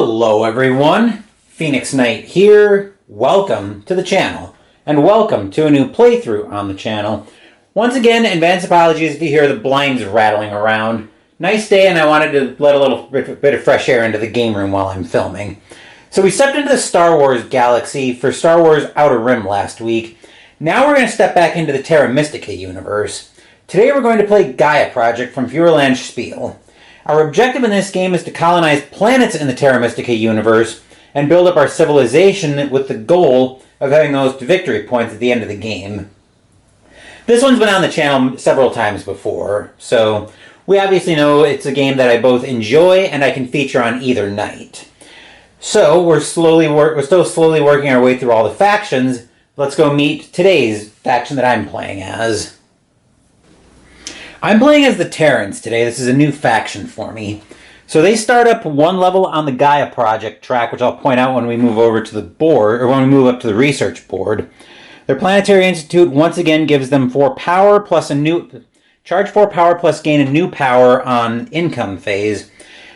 Hello everyone, Phoenix Knight here. Welcome to the channel, and welcome to a new playthrough on the channel. Once again, advance apologies if you hear the blinds rattling around. Nice day, and I wanted to let a little bit of fresh air into the game room while I'm filming. So we stepped into the Star Wars galaxy for Star Wars Outer Rim last week. Now we're going to step back into the Terra Mystica universe. Today we're going to play Gaia Project from Feuerland Spiel. Our objective in this game is to colonize planets in the Terra Mystica universe and build up our civilization with the goal of having those victory points at the end of the game. This one's been on the channel several times before, so we obviously know it's a game that I both enjoy and I can feature on either night. So we're still slowly working our way through all the factions. Let's go meet today's faction that I'm playing as. I'm playing as the Terrans today. This is a new faction for me. So they start up one level on the Gaia Project track, which I'll point out when we move over to the board, or when we move up to the research board. Their Planetary Institute once again gives them 4 power plus a new... Charge 4 power plus gain a new power on income phase.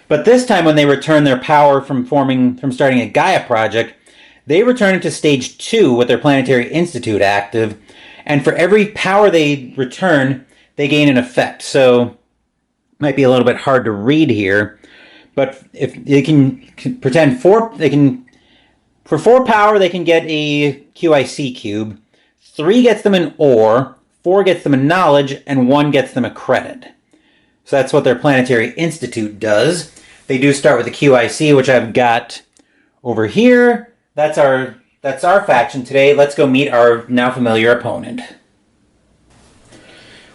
But this time when they return their power from starting a Gaia Project, they return it to stage 2 with their Planetary Institute active. And for every power they return, they gain an effect. So it might be a little bit hard to read here, but if they can pretend for 4 power they can get a QIC cube, 3 gets them an ore, 4 gets them a knowledge, and 1 gets them a credit. So that's what their Planetary Institute does. They do start with the QIC, which I've got over here. That's our faction today. Let's go meet our now familiar opponent.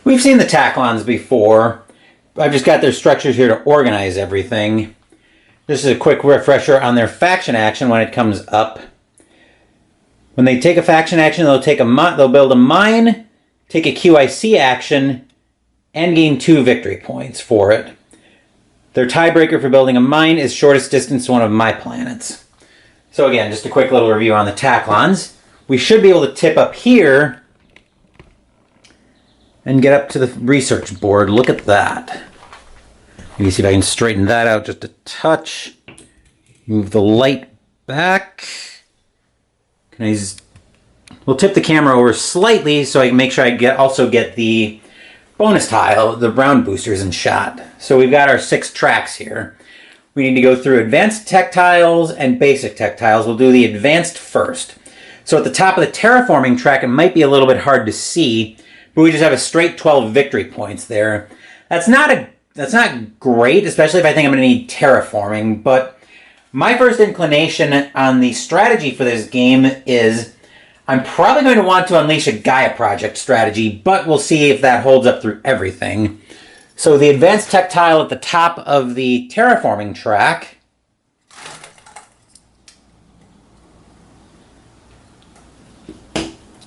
We've seen the Taklons before. I've just got their structures here to organize everything. This is a quick refresher on their faction action when it comes up. When they take a faction action, they'll build a mine, take a QIC action, and gain 2 victory points for it. Their tiebreaker for building a mine is shortest distance to one of my planets. So again, just a quick little review on the Taklons. We should be able to tip up here and get up to the research board. Look at that. Let me see if I can straighten that out just a touch. Move the light back. We'll tip the camera over slightly so I can make sure I also get the bonus tile, the round boosters in shot. So we've got our 6 tracks here. We need to go through advanced tech tiles and basic tech tiles. We'll do the advanced first. So at the top of the terraforming track, it might be a little bit hard to see, but we just have a straight 12 victory points there. That's not great, especially if I think I'm going to need terraforming, but my first inclination on the strategy for this game is I'm probably going to want to unleash a Gaia Project strategy, but we'll see if that holds up through everything. So the advanced tech tile at the top of the terraforming track.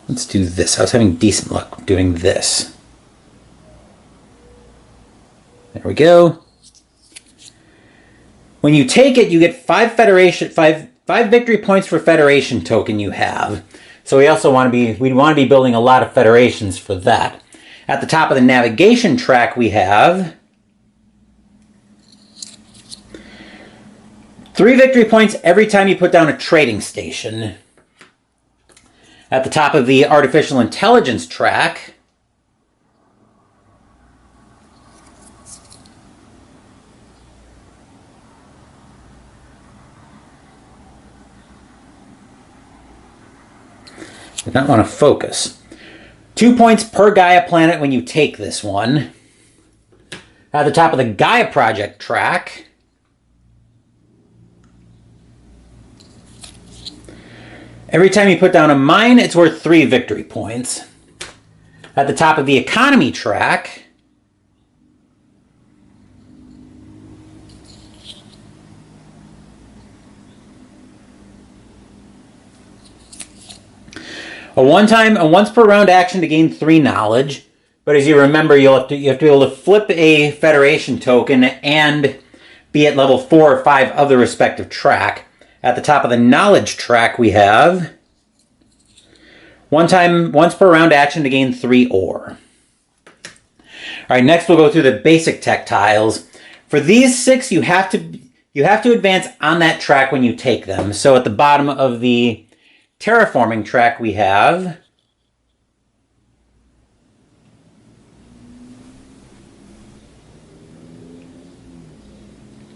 Let's do this. I was having decent luck doing this. There we go. When you take it, you get 5 victory points for Federation token you have. So we want to be building a lot of Federations for that. At the top of the navigation track we have 3 victory points every time you put down a trading station. At the top of the artificial intelligence track, I don't want to focus. 2 points per Gaia planet when you take this one. At the top of the Gaia Project track, every time you put down a mine, it's worth 3 victory points. At the top of the economy track, a once per round action to gain 3 knowledge. But as you remember, you have to be able to flip a Federation token and be at level 4 or 5 of the respective track. At the top of the knowledge track we have once per round action to gain 3 ore. All right, next we'll go through the basic tech tiles. For these 6, you have to you have to advance on that track when you take them. So at the bottom of the terraforming track we have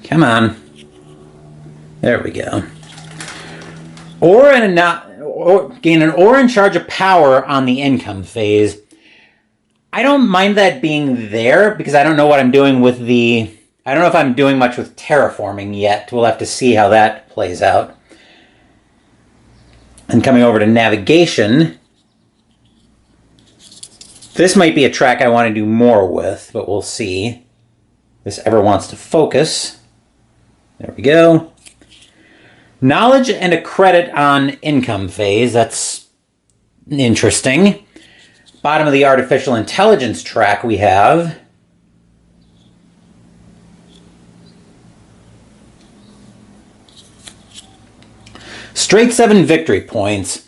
come on. There we go. Gain an ore in charge of power on the income phase. I don't mind that being there because I don't know what I'm doing with the... I don't know if I'm doing much with terraforming yet. We'll have to see how that plays out. And coming over to navigation, this might be a track I want to do more with, but we'll see. If this ever wants to focus. There we go. Knowledge and a credit on income phase. That's interesting. Bottom of the artificial intelligence track we have straight 7 victory points.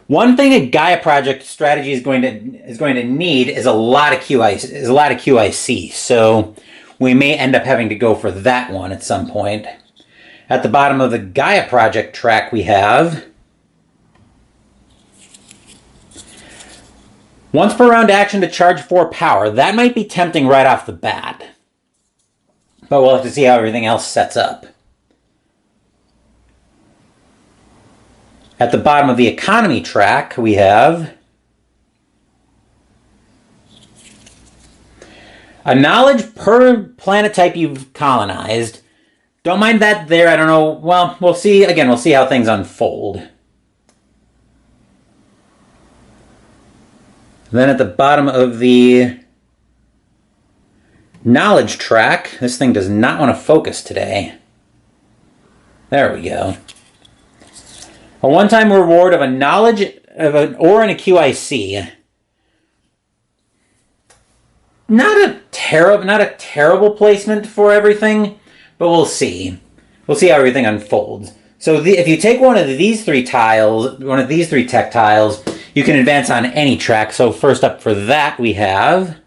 One thing a Gaia Project strategy is going to need is a lot of QIC. So we may end up having to go for that one at some point. At the bottom of the Gaia Project track we have once per round action to charge 4 power. That might be tempting right off the bat. But we'll have to see how everything else sets up. At the bottom of the economy track, we have a knowledge per planet type you've colonized. Don't mind that there. I don't know. Well, we'll see. Again, we'll see how things unfold. Then at the bottom of the knowledge track, this thing does not want to focus today. There we go. A one-time reward of a knowledge of an ore and a QIC. Not a terrible placement for everything, but we'll see. We'll see how everything unfolds. So if you take one of these 3 tiles, one of these 3 tech tiles, you can advance on any track. So first up for that we have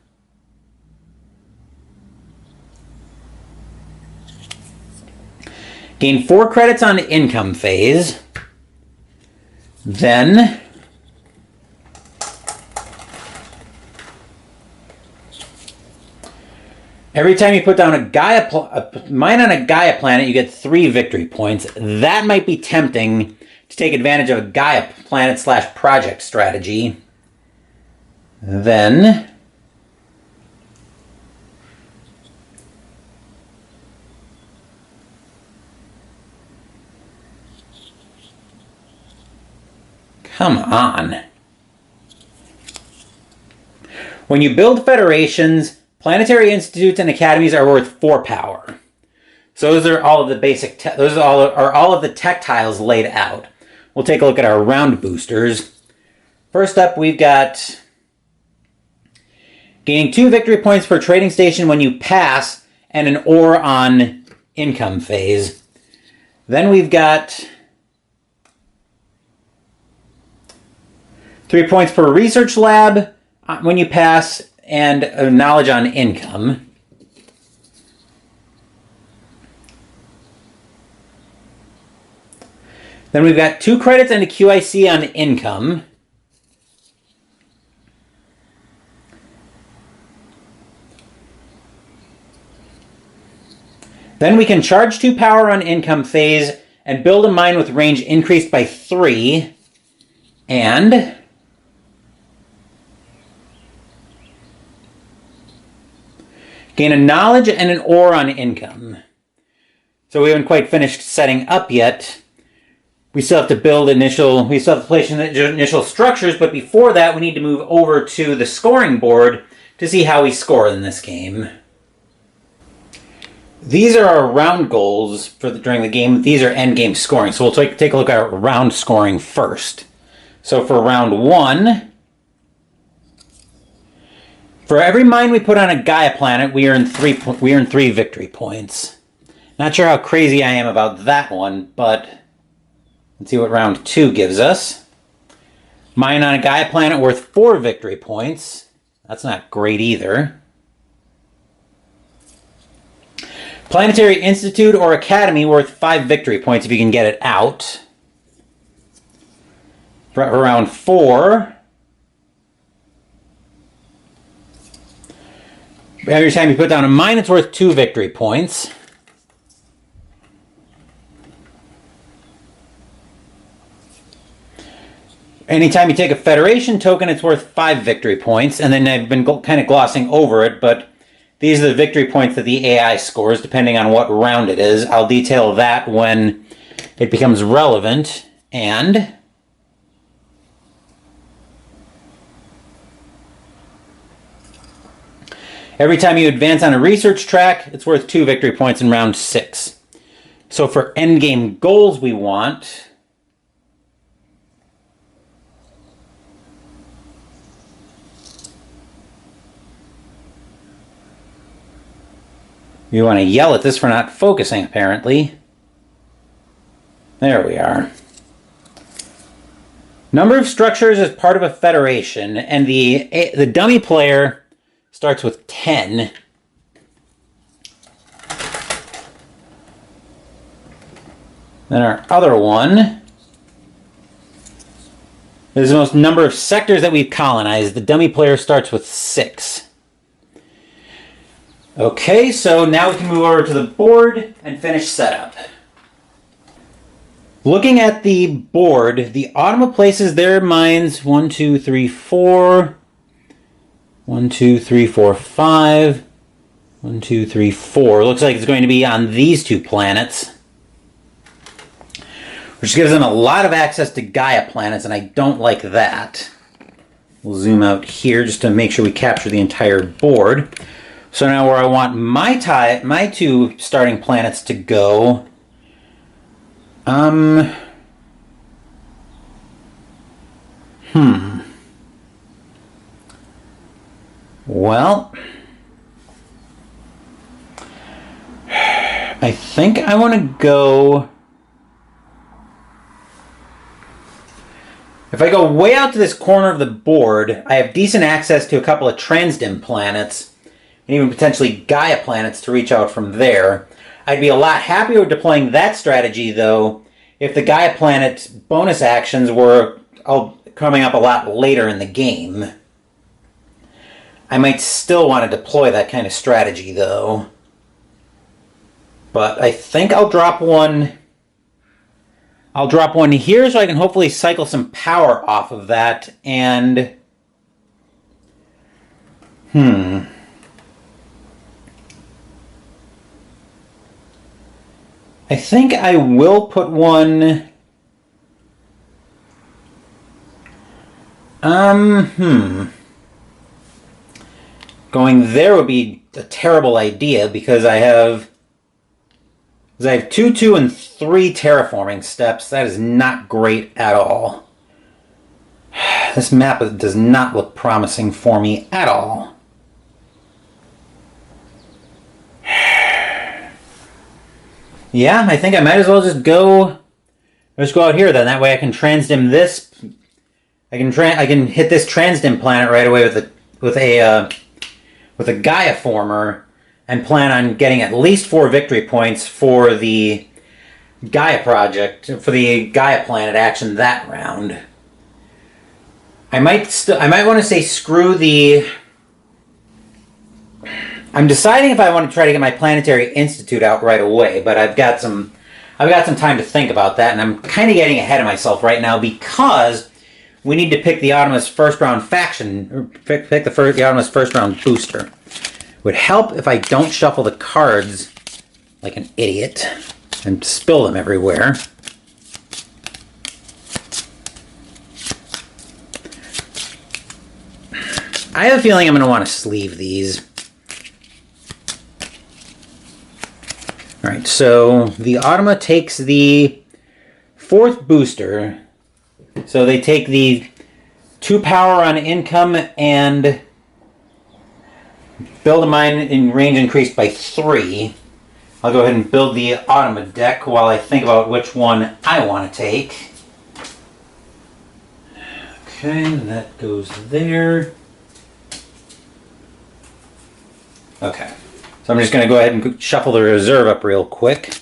gain 4 credits on income phase. Then every time you put down a mine on a Gaia planet, you get 3 victory points. That might be tempting to take advantage of a Gaia planet / project strategy. Then come on. When you build federations, planetary institutes and academies are worth 4 power. So those are all of the basic. Those are all of the tech tiles laid out. We'll take a look at our round boosters. First up, we've got gaining 2 victory points per trading station when you pass, and an ore on income phase. Then we've got 3 points per research lab when you pass, and a knowledge on income. Then we've got 2 credits and a QIC on income. Then we can charge 2 power on income phase and build a mine with range increased by 3. And gain a knowledge and an ore on income. So we haven't quite finished setting up yet. We still have to place initial structures, but before that we need to move over to the scoring board to see how we score in this game. These are our round goals during the game. These are end game scoring. So we'll take a look at our round scoring first. So for round 1, for every mine we put on a Gaia planet, we earn 3 victory points. Not sure how crazy I am about that one, but let's see what round 2 gives us. Mine on a Gaia planet worth 4 victory points. That's not great either. Planetary Institute or Academy worth 5 victory points if you can get it out. For round 4. Every time you put down a mine, it's worth 2 victory points. Anytime you take a Federation token, it's worth 5 victory points. And then I've been kind of glossing over it, but these are the victory points that the AI scores, depending on what round it is. I'll detail that when it becomes relevant. And every time you advance on a research track, it's worth 2 victory points in round 6. So for endgame goals we want... You want to yell at this for not focusing, apparently. There we are. Number of structures is part of a federation, and the dummy player starts with 10. Then our other one is the most number of sectors that we've colonized. The dummy player starts with 6. Okay, so now we can move over to the board and finish setup. Looking at the board, the Automa places their mines 1, 2, 3, 4. 1, 2, 3, 4, 5. 1, 2, 3, 4. Looks like it's going to be on these 2 planets. Which gives them a lot of access to Gaia planets, and I don't like that. We'll zoom out here just to make sure we capture the entire board. So now where I want my 2 starting planets to go, well, I think I want to go, if I go way out to this corner of the board, I have decent access to a couple of transdim planets, and even potentially Gaia planets to reach out from there. I'd be a lot happier deploying that strategy, though, if the Gaia planet bonus actions were coming up a lot later in the game. I might still want to deploy that kind of strategy, though. But I think I'll drop one... I'll drop one here so I can hopefully cycle some power off of that, and... I think I will put one... Going there would be a terrible idea because I have 2, 2, and 3 terraforming steps. That is not great at all. This map does not look promising for me at all. Yeah, I think I might as well just go out here then. That way I can transdim this. I can hit this transdim planet right away with a Gaia former, and plan on getting at least 4 victory points for the Gaia Project, for the Gaia planet action that round. I might want to say screw the... I'm deciding if I want to try to get my Planetary Institute out right away, but I've got some time to think about that, and I'm kind of getting ahead of myself right now because we need to pick the Automa's first round faction, or pick the Automa's first round booster. It would help if I don't shuffle the cards like an idiot and spill them everywhere. I have a feeling I'm going to want to sleeve these. Alright, so the Automa takes the 4th booster. So they take the 2 power on income and build a mine in range increased by 3. I'll go ahead and build the Automa deck while I think about which one I want to take. Okay, that goes there. Okay. So I'm just going to go ahead and shuffle the reserve up real quick.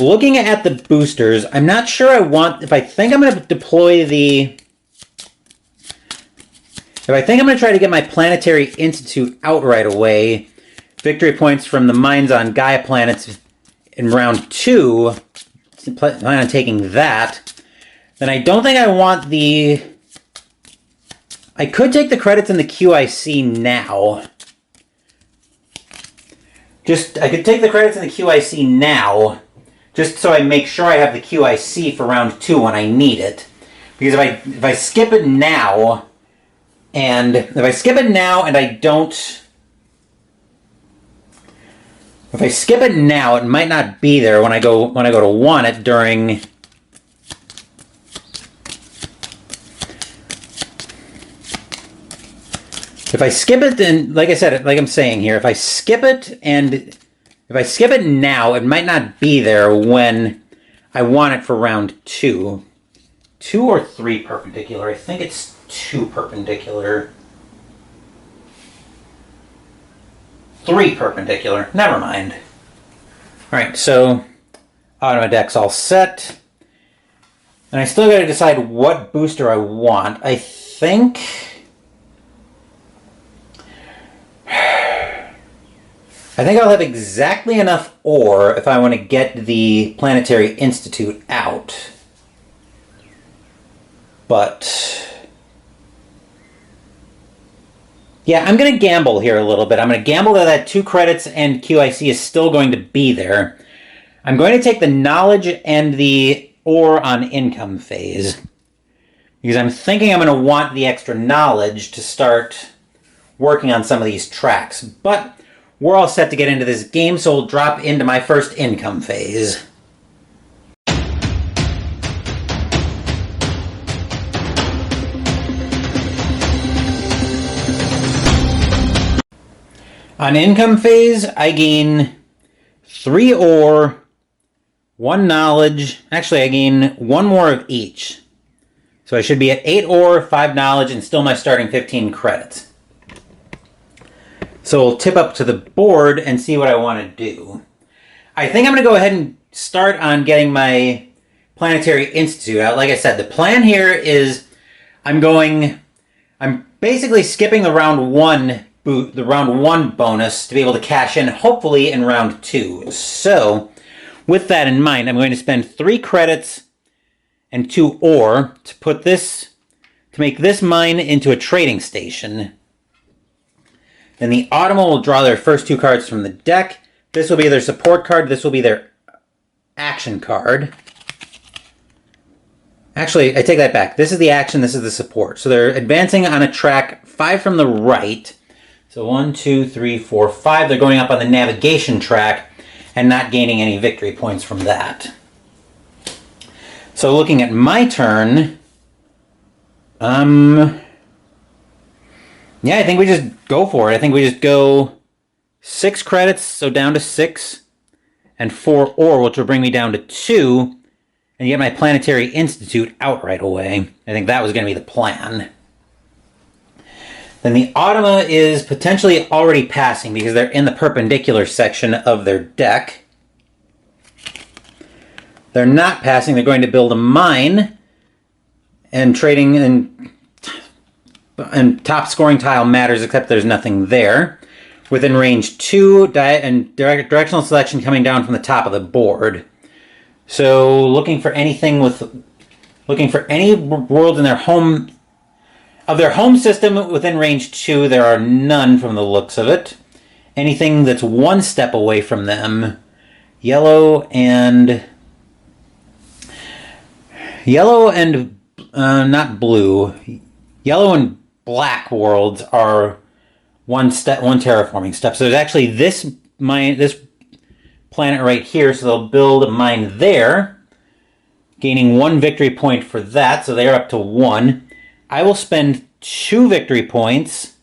Looking at the boosters, I'm not sure I want... If I think I'm going to deploy the... If I think I'm going to try to get my Planetary Institute out right away, victory points from the mines on Gaia planets in round 2, plan on taking that, then I don't think I want the... I could take the credits in the QIC now. I could take the credits in the QIC now, just so I make sure I have the QIC for round 2 when I need it. Because if I skip it now... And if I skip it now and I don't... If I skip it now, it might not be there when I go to want it during... If I skip it, then, like I said, like I'm saying here, if I skip it now, it might not be there when I want it for round 2. 2 or 3 perpendicular. I think it's 2 perpendicular. 3 perpendicular. Never mind. Alright, so auto deck's all set. And I still got to decide what booster I want. I think... I'll have exactly enough ore if I want to get the Planetary Institute out. But... yeah, I'm going to gamble here a little bit. I'm going to gamble that 2 credits and QIC is still going to be there. I'm going to take the knowledge and the ore on income phase. Because I'm thinking I'm going to want the extra knowledge to start working on some of these tracks. But we're all set to get into this game, so we'll drop into my first income phase. On income phase, I gain 3 ore, 1 knowledge. Actually, I gain 1 more of each. So I should be at 8 ore, 5 knowledge, and still my starting 15 credits. So we'll tip up to the board and see what I want to do. I think I'm going to go ahead and start on getting my Planetary Institute out. Like I said, the plan here is I'm basically skipping the round 1 bonus to be able to cash in, hopefully, in round 2. So, with that in mind, I'm going to spend 3 credits and 2 ore to make this mine into a trading station. Then the Automa will draw their first 2 cards from the deck. This will be their support card. This will be their action card. Actually, I take that back. This is the action. This is the support. So they're advancing on a track 5 from the right. So 1, 2, 3, 4, 5. They're going up on the navigation track and not gaining any victory points from that. So looking at my turn, yeah, I think we just go for it. I think we just go 6 credits, so down to 6, and 4 ore, which will bring me down to 2, and get my Planetary Institute out right away. I think that was going to be the plan. Then the Automa is potentially already passing because they're in the perpendicular section of their deck. They're not passing. They're going to build a mine and trading and top scoring tile matters, except there's nothing there. Within range 2 and directional selection coming down from the top of the board. So looking for any world in their home system within range 2, there are none from the looks of it. Anything that's 1 step away from them, yellow and not blue. Yellow and black worlds are 1 terraforming step. So there's actually this planet right here, so they'll build a mine there, gaining 1 victory point for that, so they're up to 1. I will spend 2 victory points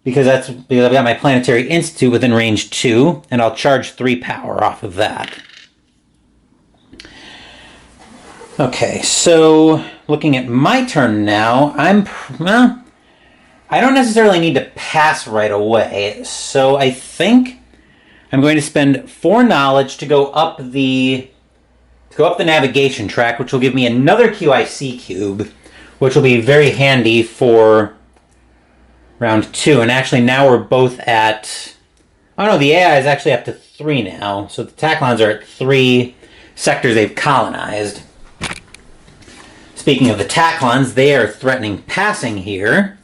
because I've got my Planetary Institute within range 2, and I'll charge 3 power off of that. Okay, so looking at my turn now, I don't necessarily need to pass right away, so I think I'm going to spend 4 knowledge to go up the navigation track, which will give me another QIC cube, which will be very handy for round 2. And actually now we're both at... Oh no, the AI is actually up to 3 now. So the Taklons are at 3 sectors they've colonized. Speaking of the Taklons, they are threatening passing here.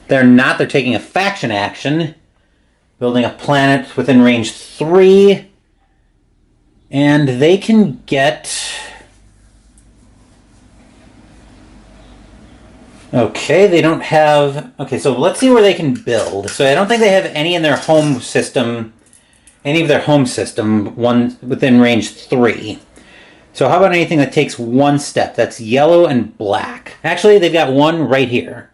They're not. They're taking a faction action. Building a planet within range 3. And they can get... Okay, they don't have... Okay, so let's see where they can build. So I don't think they have any in their home system, one within range 3. So how about anything that takes 1 step? That's yellow and black. Actually, they've got one right here.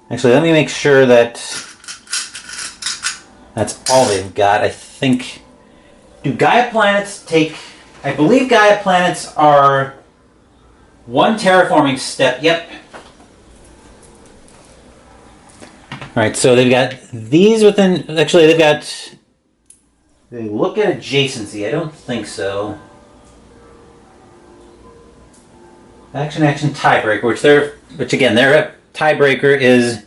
Actually, let me make sure that that's all they've got. I think... Do Gaia planets take... I believe Gaia planets are 1 terraforming step. Yep. Alright, so they've got these within... Actually, they've got... They look at adjacency. I don't think so. Action, tiebreaker, which again, their tiebreaker is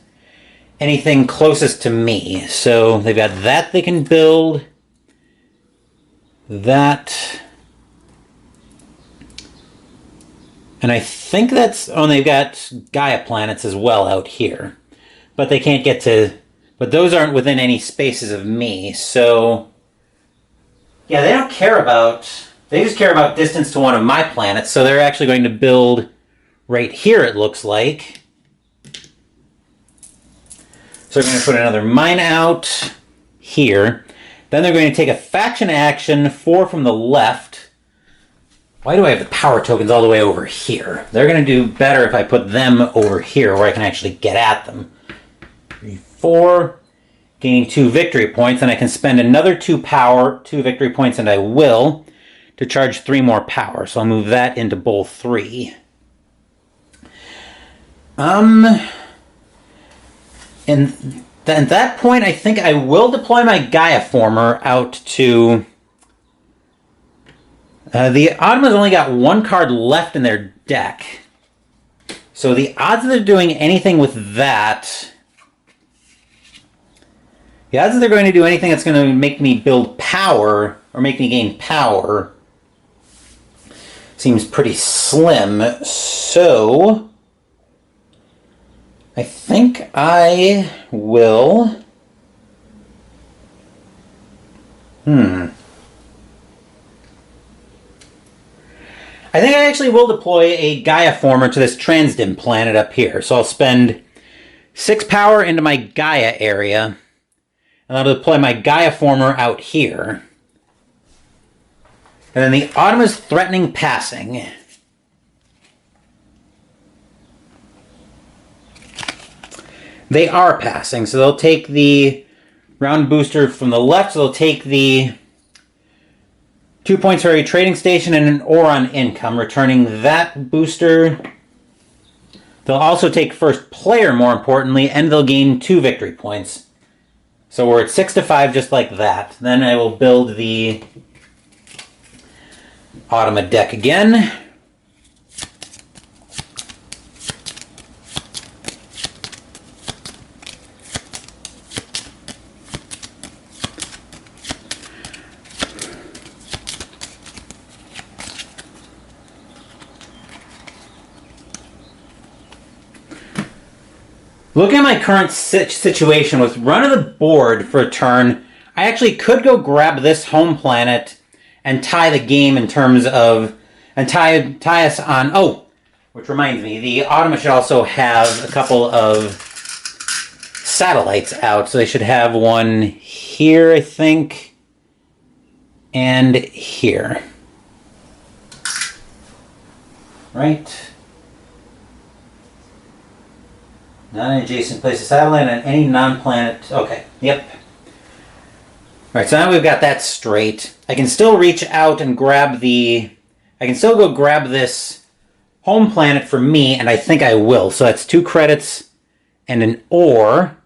anything closest to me. So they've got that they can build. That. And I think that's... Oh, and they've got Gaia planets as well out here. But they can't get to... But those aren't within any spaces of me, so... Yeah, they don't care about... They just care about distance to one of my planets, so they're actually going to build right here, it looks like. So they're going to put another mine out here. Then they're going to take a faction action, 4 from the left. Why do I have the power tokens all the way over here? They're going to do better if I put them over here where I can actually get at them. 3, 4, gaining 2 victory points, and I can spend another 2 victory points, and I will, to charge 3 more power. So I'll move that into bowl 3. And at that point, I think I will deploy my Gaia Former out to... the Automa's only got 1 card left in their deck. So the odds that they're doing anything with that... The odds that they're going to do anything that's going to make me build power, or make me gain power, seems pretty slim. So... I think I will... I think I actually will deploy a Gaia Former to this Transdim planet up here. So I'll spend 6 power into my Gaia area, and I'll deploy my Gaia Former out here. And then the Automa's threatening passing. They are passing, so they'll take the round booster from the left, so they'll take the 2 points for a trading station and an ore on income, returning that booster. They'll also take first player, more importantly, and they'll gain 2 victory points. So we're at 6-5 just like that. Then I will build the Automa deck again. Looking at my current situation with run of the board for a turn, I actually could go grab this home planet and tie the game in terms of... and tie us on... Oh, which reminds me, the Automa should also have a couple of satellites out. So they should have one here, I think, and here. Right? Non-adjacent place a satellite on any non-planet... Okay, yep. Alright, so now we've got that straight. I can still reach out and grab the... I can still go grab this home planet for me, and I think I will. So that's 2 credits and an ore.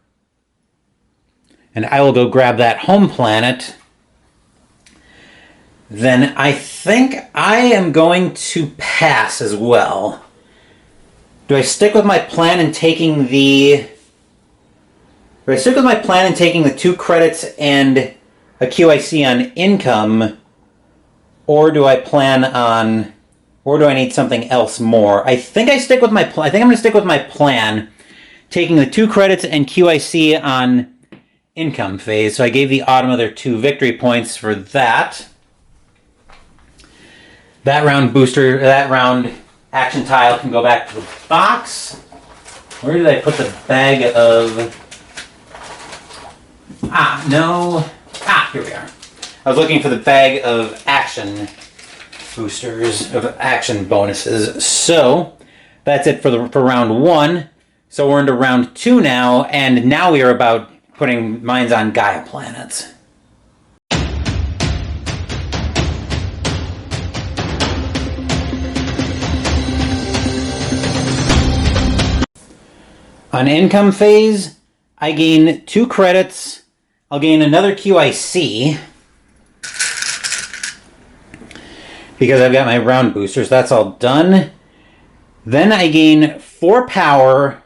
And I will go grab that home planet. Then I think I am going to pass as well. Do I stick with my plan in taking the... Do I stick with my plan in taking the 2 credits and a QIC on income? Or do I plan on... Or do I need something else more? I think I stick with my plan. I think I'm going to stick with my plan, taking the 2 credits and QIC on income phase. So I gave the Autumn their 2 victory points for that. That round action tile can go back to the box. Where did I put the bag of... here we are. I was looking for the bag of action boosters, of action bonuses. So, that's it for round 1. So we're into round 2 now, and now we are about putting mines on Gaia planets. On income phase, I gain 2 credits. I'll gain another QIC because I've got my round boosters. That's all done. Then I gain 4 power.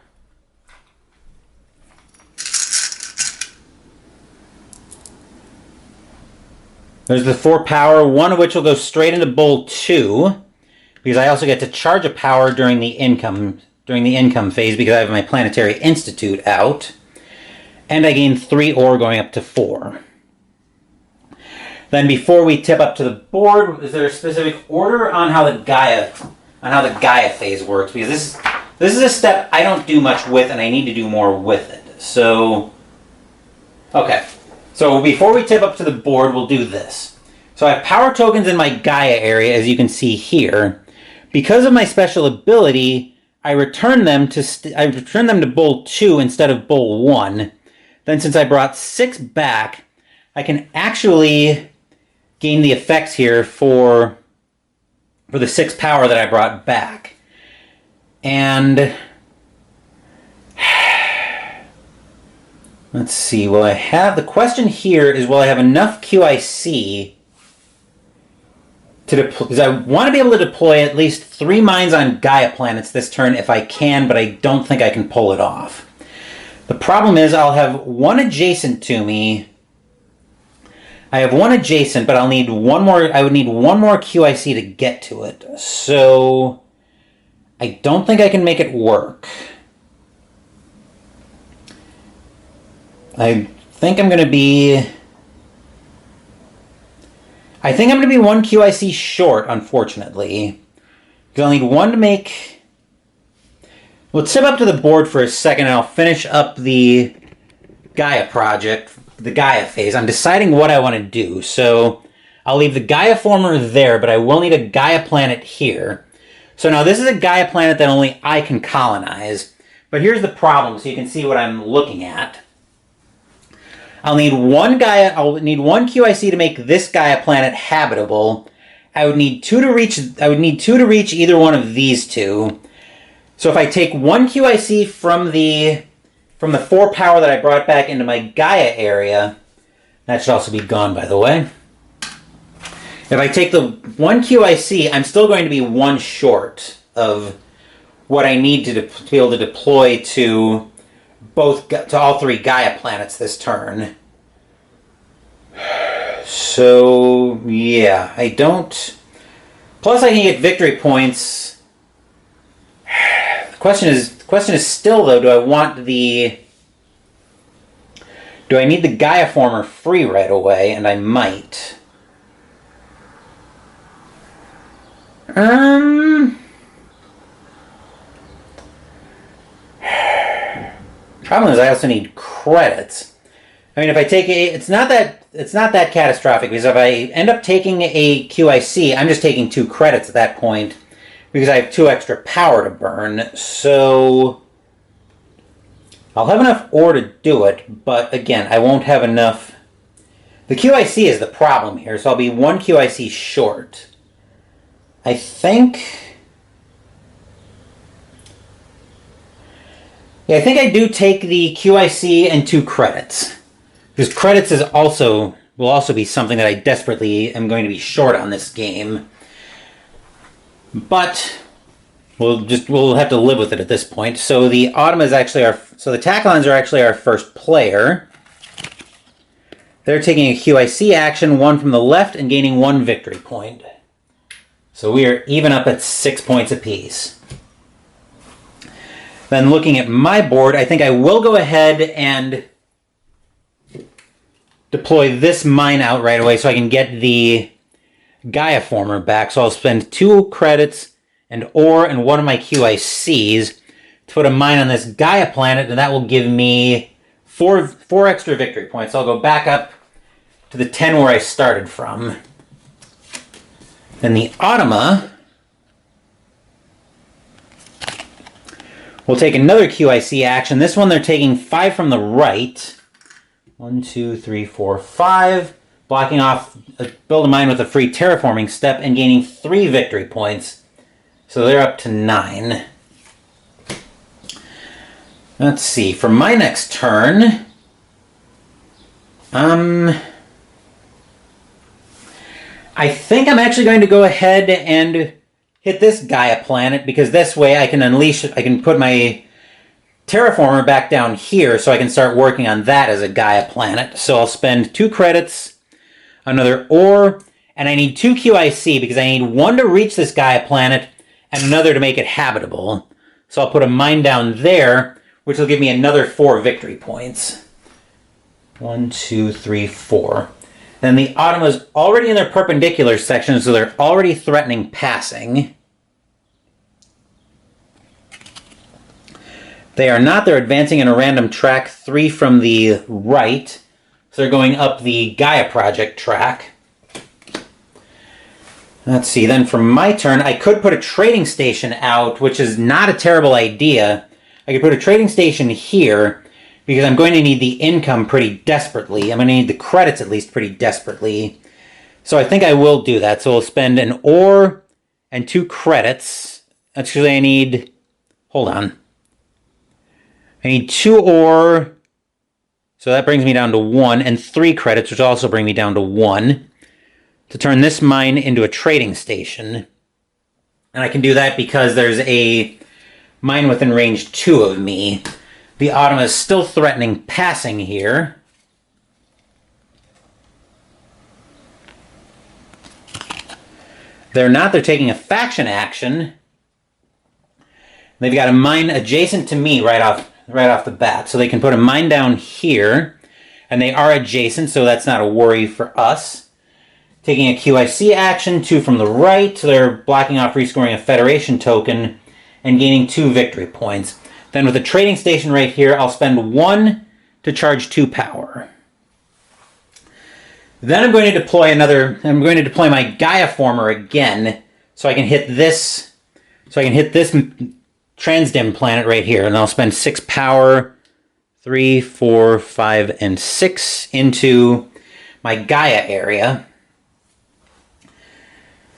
There's the 4 power, one of which will go straight into Bowl 2, because I also get to charge a power during the income phase because I have my Planetary Institute out. And I gain 3 ore going up to 4. Then before we tip up to the board, is there a specific order on how the Gaia phase works? Because this is a step I don't do much with, and I need to do more with it. So, okay. So before we tip up to the board, we'll do this. So I have power tokens in my Gaia area, as you can see here. Because of my special ability, I return them to Bowl 2 instead of Bowl 1. Then since I brought 6 back, I can actually gain the effects here for the 6 power that I brought back. And let's see, the question here is, will I have enough QIC to deploy, because I want to be able to deploy at least 3 mines on Gaia planets this turn if I can, but I don't think I can pull it off. The problem is I'll have 1 adjacent to me. I have 1 adjacent, but I'll need 1 more. I would need 1 more QIC to get to it. So I don't think I can make it work. I think I'm going to be 1 QIC short, unfortunately. Because I'll need 1 to make... We'll tip up to the board for a second, and I'll finish up the Gaia project, the Gaia phase. I'm deciding what I want to do. So I'll leave the Gaia former there, but I will need a Gaia planet here. So now this is a Gaia planet that only I can colonize. But here's the problem, so you can see what I'm looking at. I'll need 1 QIC to make this Gaia planet habitable. I would need 2 to reach either one of these 2. So if I take 1 QIC from the 4 power that I brought back into my Gaia area, that should also be gone, by the way. If I take the 1 QIC, I'm still going to be 1 short of what I need to be able to deploy to all 3 Gaia planets this turn. So yeah, I don't. Plus, I can get victory points. The question is still, though, do I need the Gaia former free right away? And I might. Problem is, I also need credits. I mean, if I take it's not that catastrophic, because if I end up taking a QIC, I'm just taking 2 credits at that point, because I have 2 extra power to burn. So I'll have enough ore to do it, but again, I won't have enough. The QIC is the problem here, so I'll be 1 QIC short. I think... Yeah, I think I do take the QIC and 2 credits. Because credits will also be something that I desperately am going to be short on this game. But we'll have to live with it at this point. So the Taklons are actually our first player. They're taking a QIC action, 1 from the left, and gaining 1 victory point. So we are even up at 6 points apiece. Then looking at my board, I think I will go ahead and deploy this mine out right away so I can get the Gaia former back. So I'll spend 2 credits and ore and 1 of my QICs to put a mine on this Gaia planet, and that will give me 4 extra victory points. So I'll go back up to the 10 where I started from. Then the Automa will take another QIC action. This one they're taking 5 from the right. 1, 2, 3, 4, 5. Blocking off, build a mine with a free terraforming step and gaining 3 victory points. So they're up to 9. Let's see, for my next turn, I think I'm actually going to go ahead and hit this Gaia planet, because this way I can put my terraformer back down here so I can start working on that as a Gaia planet. So I'll spend 2 credits, another ore, and I need 2 QIC because I need 1 to reach this Gaia planet and another to make it habitable. So I'll put a mine down there, which will give me another 4 victory points. 1, 2, 3, 4. Then the Automa's already in their perpendicular section, so they're already threatening passing. They are not. They're advancing in a random track 3 from the right. So they're going up the Gaia Project track. Let's see, then for my turn, I could put a trading station out, which is not a terrible idea. I could put a trading station here, because I'm going to need the income pretty desperately. I'm going to need the credits at least pretty desperately. So I think I will do that. So we'll spend an ore and 2 credits. Actually, I need... Hold on. I need 2 ore, so that brings me down to 1, and 3 credits, which also bring me down to 1, to turn this mine into a trading station. And I can do that because there's a mine within range 2 of me. The Automa is still threatening passing here. They're not. They're taking a faction action. They've got a mine adjacent to me right off the bat. So they can put a mine down here. And they are adjacent, so that's not a worry for us. Taking a QIC action, 2 from the right. So they're blocking off rescoring a Federation token and gaining 2 victory points. Then with a trading station right here, I'll spend 1 to charge 2 power. Then I'm going to deploy my Gaia former again, so I can hit this Transdim planet right here, and I'll spend 6 power, 3, 4, 5, and 6 into my Gaia area.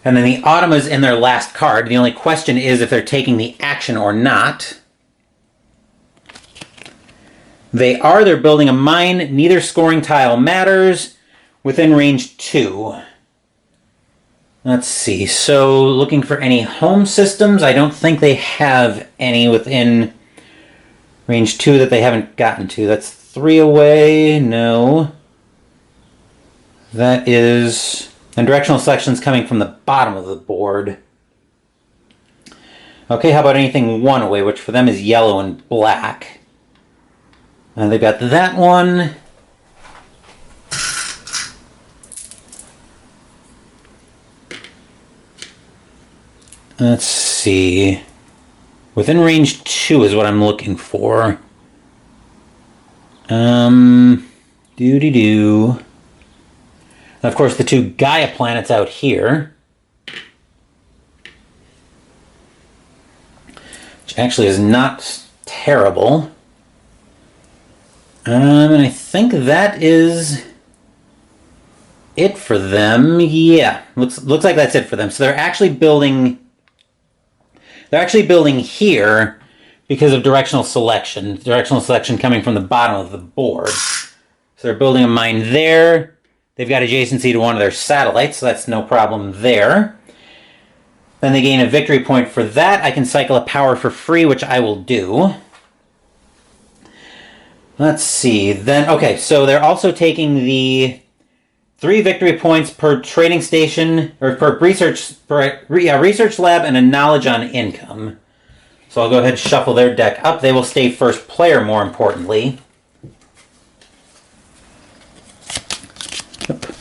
And then the Automa's in their last card. The only question is if they're taking the action or not. They are. They're building a mine. Neither scoring tile matters. Within range 2. Let's see. So, looking for any home systems. I don't think they have any within range 2 that they haven't gotten to. That's 3 away. No. That is... And directional selection's coming from the bottom of the board. Okay, how about anything 1 away, which for them is yellow and black. They've got that one. Let's see. Within range 2 is what I'm looking for. Doo-dee-doo. And of course, the 2 Gaia planets out here. Which actually is not terrible. And I think that is it for them. Yeah, looks like that's it for them. So they're actually building here, because of directional selection. Directional selection coming from the bottom of the board. So they're building a mine there. They've got adjacency to one of their satellites, so that's no problem there. Then they gain a victory point for that. I can cycle a power for free, which I will do. Let's see. Then, okay, so they're also taking the 3 victory points per trading station, or per research lab, and a knowledge on income. So I'll go ahead and shuffle their deck up. They will stay first player, more importantly.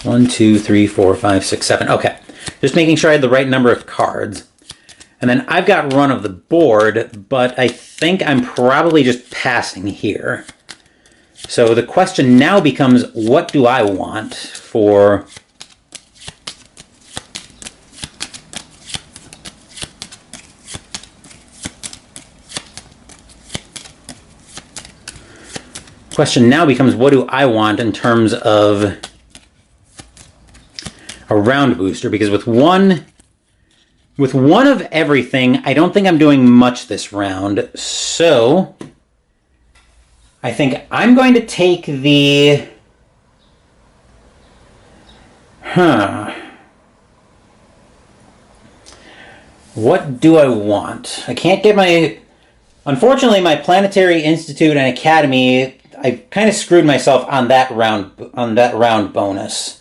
1, 2, 3, 4, 5, 6, 7. Okay. Just making sure I had the right number of cards. And then I've got run of the board, but I think I'm probably just passing here. So the question now becomes, what do I want for... Question now becomes, what do I want in terms of a round booster? Because with one of everything, I don't think I'm doing much this round. So I think I'm going to take the... What do I want? I can't get my... Unfortunately, my Planetary Institute and Academy, I kind of screwed myself on that round bonus.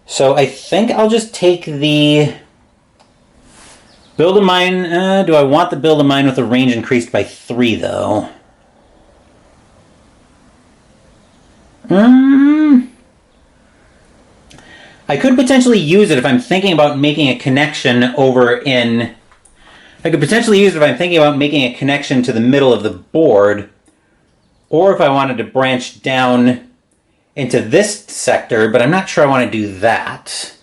So I think I'll just take the build a mine. Do I want the build a mine with the range increased by 3 though? I could potentially use it if I'm thinking about making a connection over in... I could potentially use it if I'm thinking about making a connection to the middle of the board, or if I wanted to branch down into this sector, but I'm not sure I want to do that.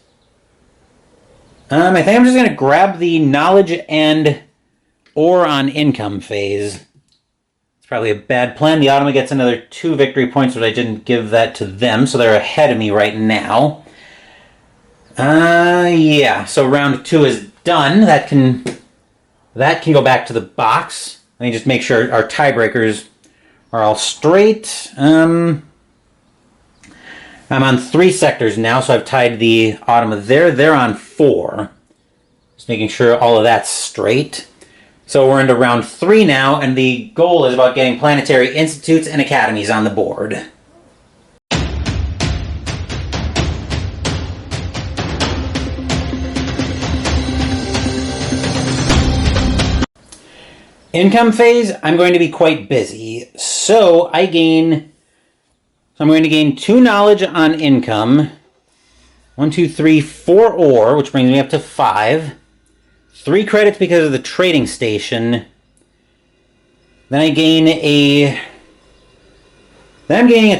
I think I'm just going to grab the knowledge and or on income phase. It's probably a bad plan. The Automa gets another 2 victory points, but I didn't give that to them, so they're ahead of me right now. Yeah, so round 2 is done. That can go back to the box. Let me just make sure our tiebreakers are all straight. I'm on 3 sectors now, so I've tied the Automa there. They're on 4. Just making sure all of that's straight. So we're into round 3 now, and the goal is about getting planetary institutes and academies on the board. Income phase, I'm going to be quite busy. So I'm going to gain 2 knowledge on income. 1, 2, 3, 4 ore, which brings me up to 5. 3 credits because of the trading station. Then I'm gaining a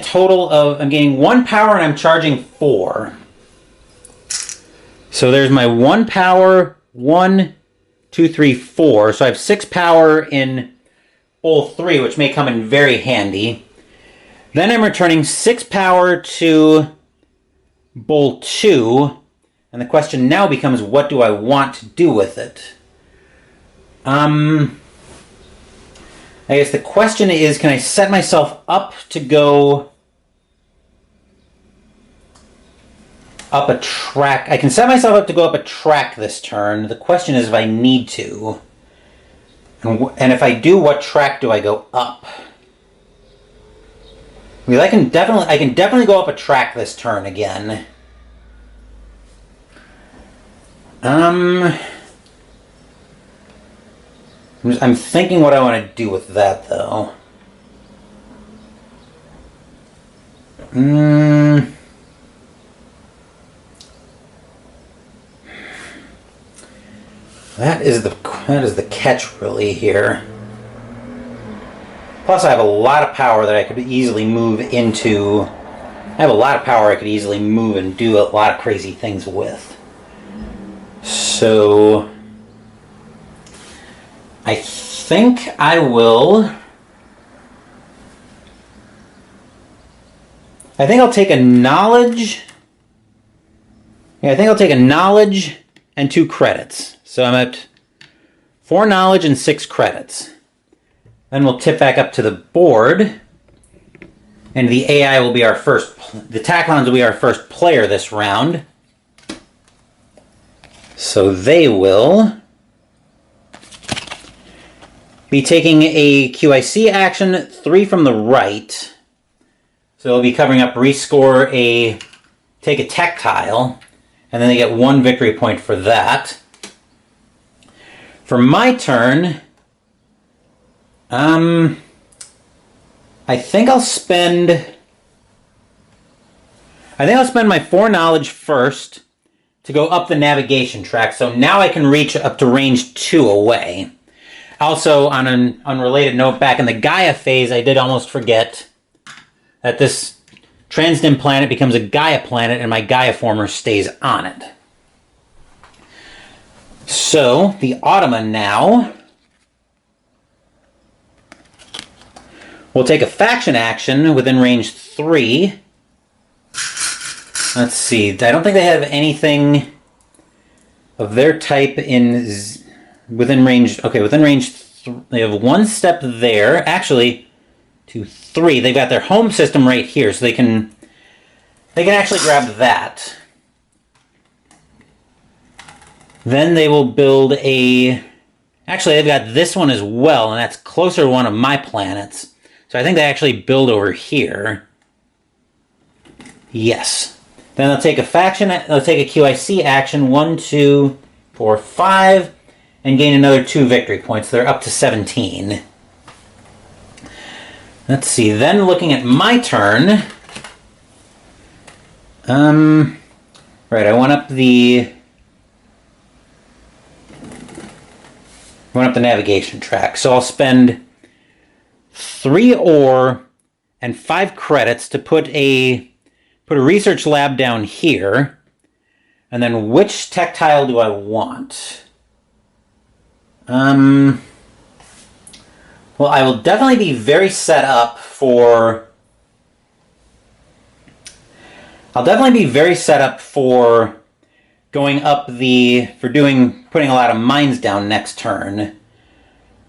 total of... I'm gaining 1 power and I'm charging 4. So there's my 1 power, 1, 2, 3, 4. So I have 6 power in bowl 3, which may come in very handy. Then I'm returning 6 power to bowl 2. And the question now becomes, what do I want to do with it? I guess the question is, can I set myself up to go up a track? I can set myself up to go up a track this turn. The question is if I need to. And if I do, what track do I go up? I mean, I can definitely go up a track this turn again. I'm thinking what I want to do with that, though. That is the catch, really, here. Plus, I have a lot of power that I could easily move into. I have a lot of power I could easily move and do a lot of crazy things with. So I think I will... I think I'll take a knowledge... Yeah, I think I'll take a knowledge and 2 credits. So I'm at 4 knowledge and 6 credits. Then we'll tip back up to the board. And the AI will be our the Taklons will be our first player this round. So they will be taking a QIC action, 3 from the right. So they'll be covering up, take a tech tile, and then they get 1 victory point for that. For my turn, I think I'll spend my 4 knowledge first to go up the navigation track, so now I can reach up to range 2 away. Also, on an unrelated note, back in the Gaia phase, I did almost forget that this Transdim planet becomes a Gaia planet and my Gaia former stays on it. So, the Automa now will take a faction action within range 3. Let's see, I don't think they have anything of their type within range. Okay, within range, they have 1 step there. Actually, 2, 3. They've got their home system right here, so they can actually grab that. Then they will build actually, they've got this one as well, and that's closer to one of my planets. So I think they actually build over here. Yes. Then they'll take a QIC action, 1, 2, 4, 5, and gain another 2 victory points. They're up to 17. Let's see, then looking at my turn. Right, I went up the navigation track. So I'll spend 3 ore and 5 credits to put a research lab down here. And then which tech tile do I want? Well, I will definitely be very set up for... going up putting a lot of mines down next turn.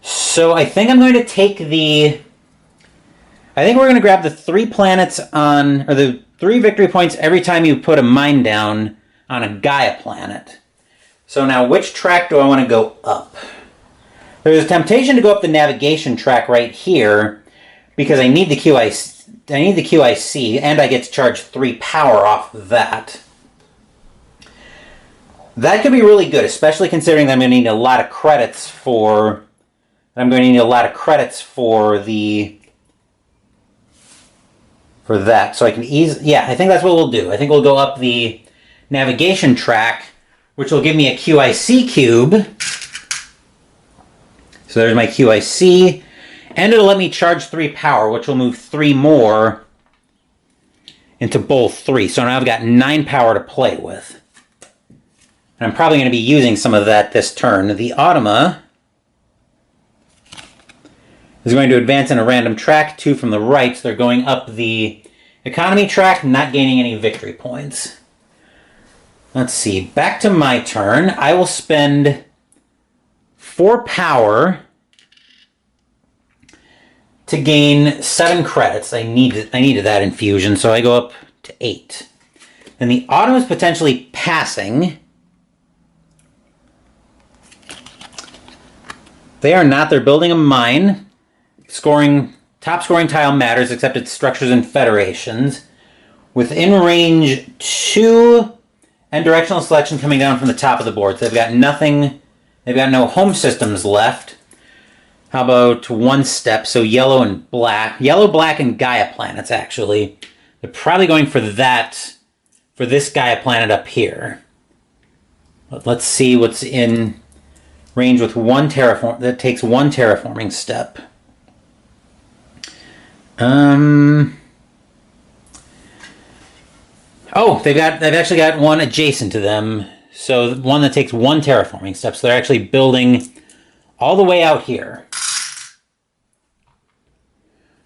So I think I'm going to take we're going to grab the 3 planets or the 3 victory points every time you put a mine down on a Gaia planet. So now which track do I want to go up? There's a temptation to go up the navigation track right here because I need the QIC and I get to charge 3 power off of that. That could be really good, especially considering that I'm going to need a lot of credits for that. So I can I think that's what we'll do. I think we'll go up the navigation track, which will give me a QIC cube. So there's my QIC, and it'll let me charge 3 power, which will move 3 more into bowl 3. So now I've got 9 power to play with. And I'm probably going to be using some of that this turn. The Automa is going to advance in a random track, 2 from the right, so they're going up the economy track, not gaining any victory points. Let's see, back to my turn. I will spend 4 power to gain 7 credits. I needed that infusion, so I go up to 8. Then the Automa is potentially passing. They are not. They're building a mine. Top scoring tile matters, except it's structures and federations. Within range 2 and directional selection coming down from the top of the board. So they've got nothing. They've got no home systems left. How about 1 step? So yellow, black, and Gaia planets, actually. They're probably going for this Gaia planet up here. But let's see what's in range with 1 terraform. That takes 1 terraforming step. Oh, they've actually got 1 adjacent to them. So one that takes 1 terraforming step. So they're actually building all the way out here,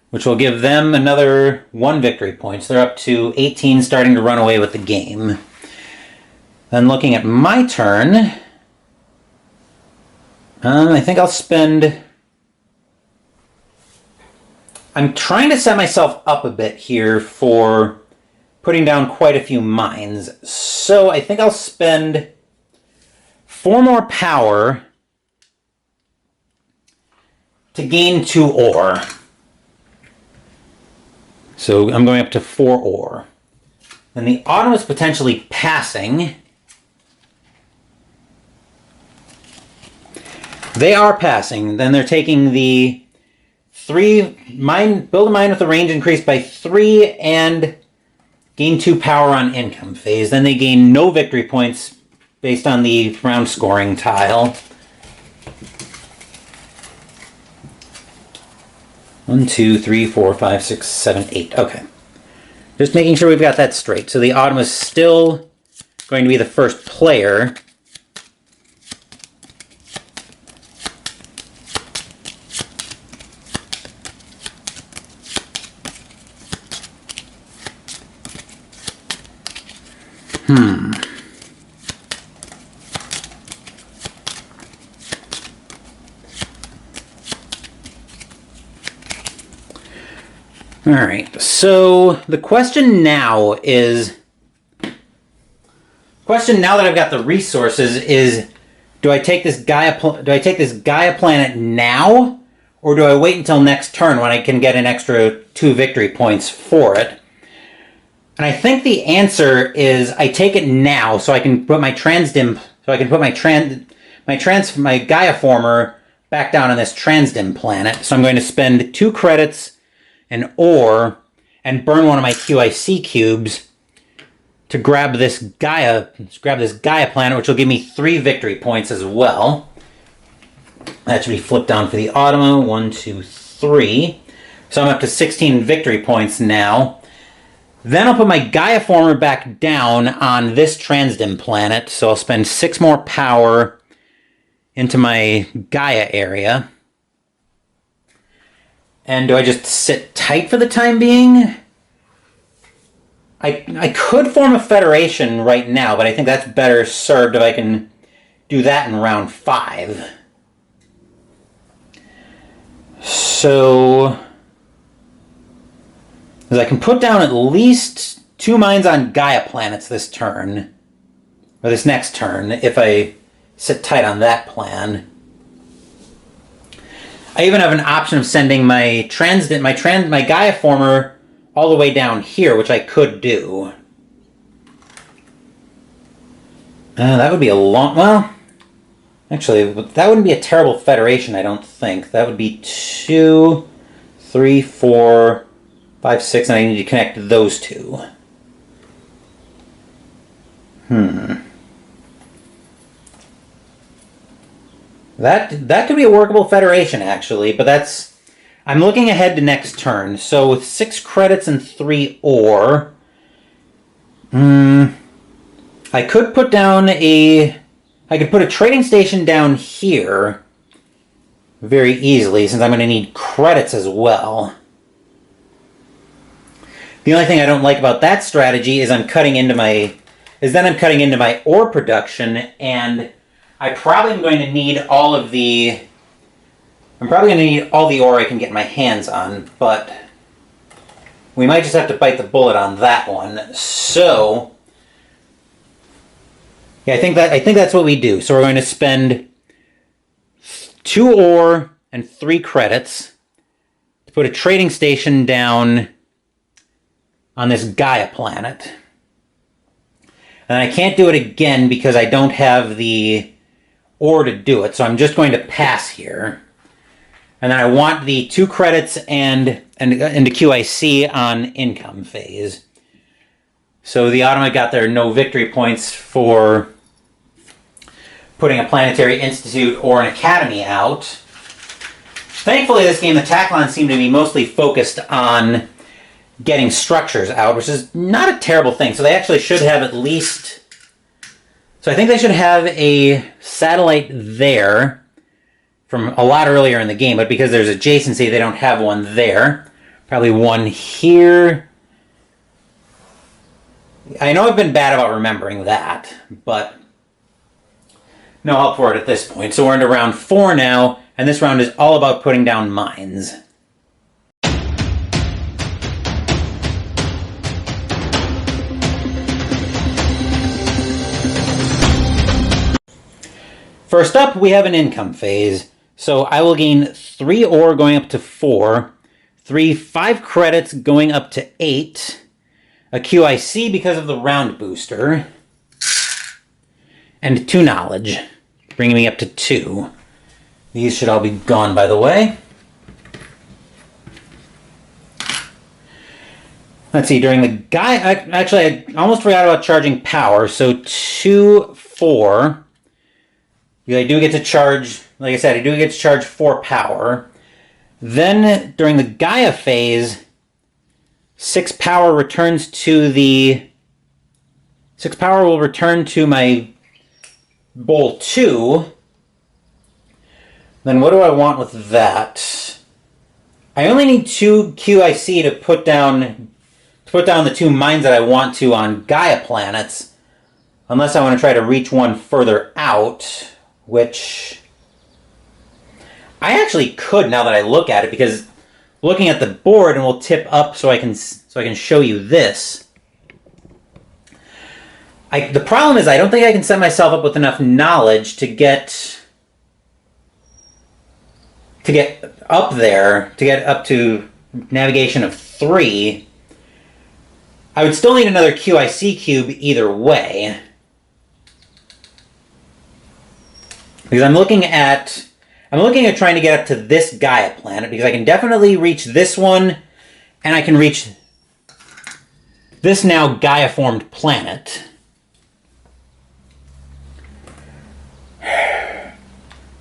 which will give them another 1 victory point. So they're up to 18, starting to run away with the game. Then looking at my turn, I think I'll spend I'm trying to set myself up a bit here for putting down quite a few mines. So I think I'll spend 4 more power to gain 2 ore. So I'm going up to 4 ore. Then the autumn is potentially passing. They are passing. Then they're taking the 3 mine, build a mine with the range increased by 3 and gain 2 power on income phase. Then they gain no victory points based on the round scoring tile. 1, 2, 3, 4, 5, 6, 7, 8. Okay. Just making sure we've got that straight. So the autumn is still going to be the first player. Alright, so the question now is... question now that I've got the resources is, do I take this Gaia planet now, or do I wait until next turn when I can get an extra 2 victory points for it? And I think the answer is I take it now so I can put my transdim, so I can put my Gaia former back down on this transdim planet. So I'm going to spend 2 credits, an ore, and burn one of my QIC cubes to grab this Gaia planet, which will give me 3 victory points as well. That should be flipped down for the Automa. 1, 2, 3. So I'm up to 16 victory points now. Then I'll put my Gaia former back down on this transdim planet, so I'll spend 6 more power into my Gaia area. And do I just sit tight for the time being? I could form a federation right now, but I think that's better served if I can do that in round 5. So... because I can put down at least 2 mines on Gaia planets this turn. Or this next turn, if I sit tight on that plan. I even have an option of sending my Gaia former all the way down here, which I could do. That would be a long... well, actually, that wouldn't be a terrible federation, I don't think. That would be 2, 3, 4, 5, 6, and I need to connect those 2. That could be a workable federation, actually, but that's... I'm looking ahead to next turn. So with 6 credits and 3 ore... I could put down a... I could put a trading station down here very easily, since I'm going to need credits as well. The only thing I don't like about that strategy is I'm cutting into my... I'm cutting into my ore production, and I probably am going to need all of the... I'm probably going to need all the ore I can get my hands on, but we might just have to bite the bullet on that one. So, yeah, I think that's what we do. So we're going to spend 2 ore and 3 credits to put a trading station down on this Gaia planet. And I can't do it again because I don't have the ore to do it, so I'm just going to pass here. And then I want the 2 credits and the QIC on income phase. So the Automa got their no victory points for putting a planetary institute or an academy out. Thankfully, this game, the Taklons seem to be mostly focused on getting structures out, which is not a terrible thing. So they actually should have at least... so I think they should have a satellite there from a lot earlier in the game, but because there's adjacency, they don't have one there. Probably one here. I know I've been bad about remembering that, but no help for it at this point. So we're into round 4 now, and this round is all about putting down mines. First up, we have an income phase. So I will gain 3 ore going up to 4, 5 credits going up to 8, a QIC because of the round booster, and 2 knowledge, bringing me up to 2. These should all be gone, by the way. Let's see, during the Gaia... Actually, I almost forgot about charging power. So 2, 4. I do get to charge... Like I said, I do get to charge 4 power. Then, during the Gaia phase, 6 power returns to the... 6 power will return to my bowl 2. Then what do I want with that? I only need 2 QIC to put down the 2 mines that I want to on Gaia planets, unless I want to try to reach one further out, which I actually could now that I look at it, because looking at the board, and we'll tip up so I can show you this. The problem is I don't think I can set myself up with enough knowledge to get up there, to get up to navigation of 3. I would still need another QIC cube either way. Because I'm looking at trying to get up to this Gaia planet, because I can definitely reach this one, and I can reach this now Gaia-formed planet.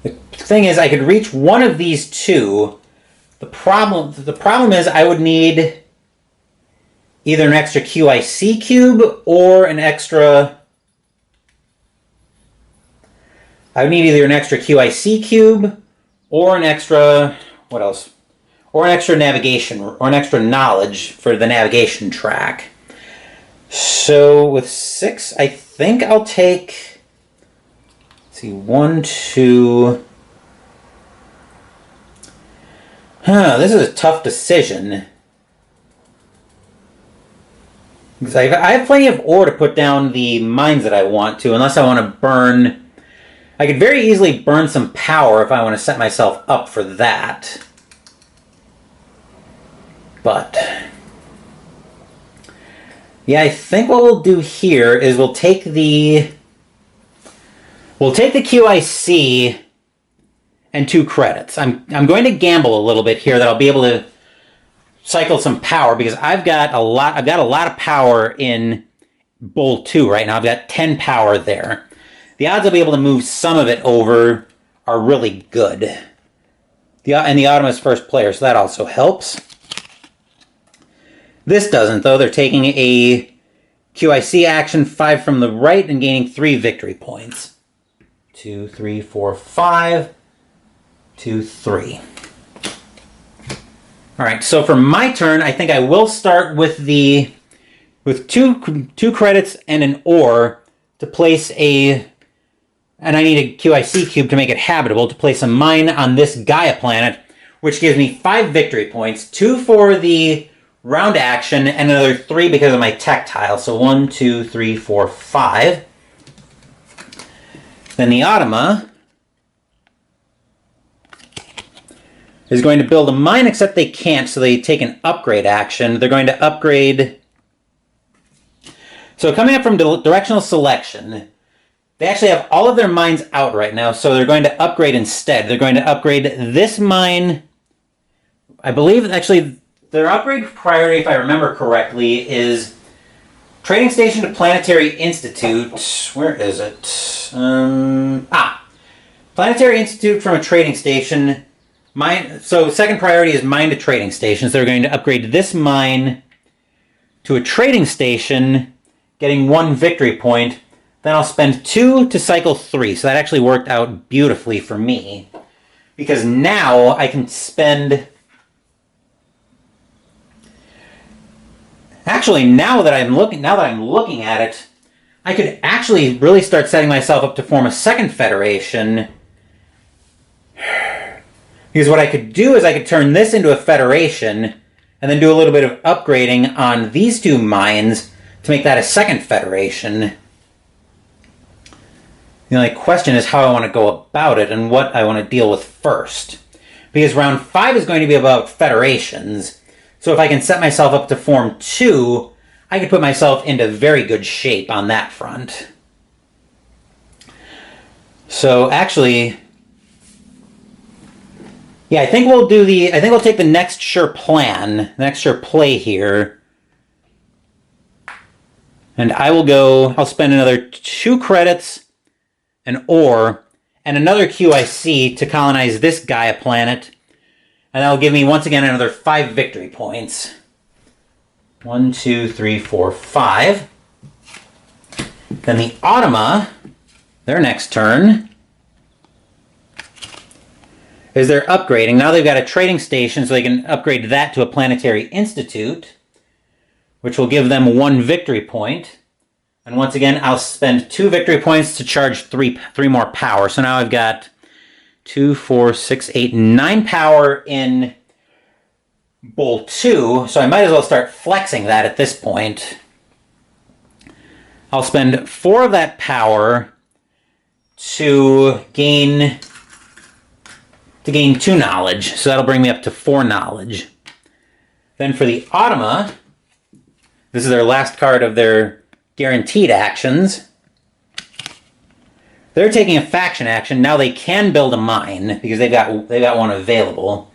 The thing is, I could reach one of these 2. The problem is I would need either an extra QIC cube or an extra... I would need either an extra QIC cube or an extra... What else? Or an extra navigation, or an extra knowledge for the navigation track. So with 6, I think I'll take... Let's see, 1, 2... This is a tough decision. Because I have plenty of ore to put down the mines that I want to, unless I want to burn... I could very easily burn some power if I want to set myself up for that. But... yeah, I think what we'll do here is we'll take the QIC and 2 credits. I'm going to gamble a little bit here that I'll be able to cycle some power, because I've got a lot of power in bowl 2 right now. I've got 10 power there. The odds I'll be able to move some of it over are really good. And the Autumn is first player, so that also helps. This doesn't, though. They're taking a QIC action 5 from the right and gaining 3 victory points. 2, 3, 4, 5. 2, 3. Alright, so for my turn, I think I will start with two credits and an ore to place and I need a QIC cube to make it habitable, to place a mine on this Gaia planet, which gives me 5 victory points, 2 for the round action, and another 3 because of my tactile. So 1, 2, 3, 4, 5. Then the Automa is going to build a mine, except they can't, so they take an upgrade action. They're going to upgrade... So coming up from directional selection, they actually have all of their mines out right now, so they're going to upgrade instead. They're going to upgrade this mine. I believe, actually, their upgrade priority, if I remember correctly, is Trading Station to Planetary Institute. Where is it? Planetary Institute from a trading station. So second priority is mine to trading stations. They're going to upgrade this mine to a trading station, getting 1 victory point. Then I'll spend 2 to cycle 3. So that actually worked out beautifully for me, because now I can spend... Actually, now that I'm looking at it, I could actually really start setting myself up to form a second federation. Because what I could do is I could turn this into a federation and then do a little bit of upgrading on these 2 mines to make that a second federation. The only question is how I want to go about it and what I want to deal with first. Because round 5 is going to be about federations. So if I can set myself up to form 2, I could put myself into very good shape on that front. So actually, yeah, I think we'll take the next sure plan, the next sure play here. And I'll spend another 2 credits, an ore, and another QIC to colonize this Gaia planet. And that'll give me, once again, another 5 victory points. 1, 2, 3, 4, 5. Then the Automa, their next turn, is they're upgrading. Now they've got a trading station, so they can upgrade that to a planetary institute, which will give them 1 victory point. And once again, I'll spend 2 victory points to charge 3 more power. So now I've got 2, 4, 6, 8, 9 power in Bowl 2, so I might as well start flexing that at this point. I'll spend 4 of that power to gain 2 knowledge, so that'll bring me up to 4 knowledge. Then for the Automa, this is their last card of their guaranteed actions. They're taking a faction action. Now they can build a mine because they've got one available.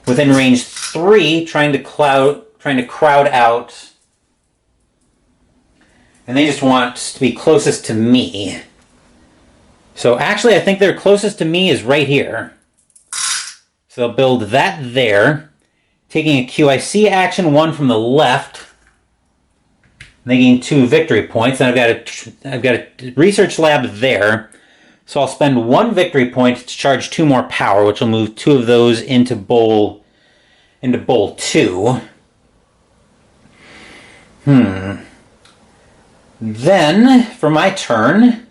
Within range 3, trying to crowd out, and they just want to be closest to me. So actually, I think their closest to me is right here. So they'll build that there, taking a QIC action, 1 from the left. And they gain 2 victory points, and I've got a research lab there. So I'll spend 1 victory point to charge 2 more power, which will move 2 of those into Bowl 2. Then, for my turn,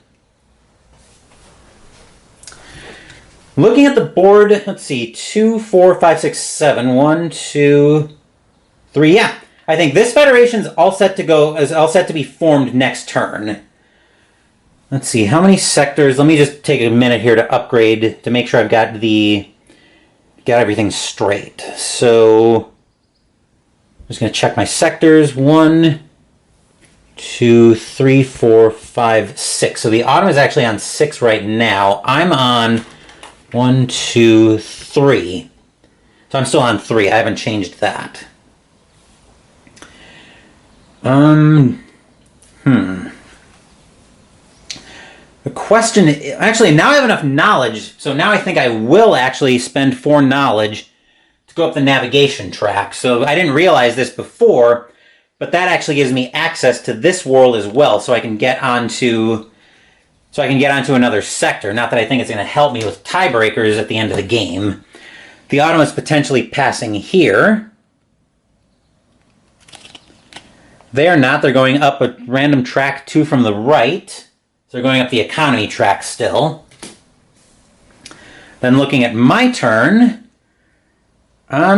looking at the board, let's see, 2, 4, 5, 6, 7, 1, 2, 3, yeah. I think this Federation's all set to be formed next turn. Let's see, how many sectors? Let me just take a minute here to upgrade to make sure I've got everything straight. So I'm just going to check my sectors. 1, 2, 3, 4, 5, 6. So the Autumn is actually on 6 right now. I'm on 1, 2, 3. So I'm still on 3. I haven't changed that. The question, actually, now I have enough knowledge, so now I think I will actually spend 4 knowledge to go up the navigation track. So I didn't realize this before, but that actually gives me access to this world as well, so I can get onto another sector. Not that I think it's going to help me with tiebreakers at the end of the game. The Autumn is potentially passing here. They are not. They're going up a random track 2 from the right. They're going up the economy track still. Then looking at my turn, yeah, I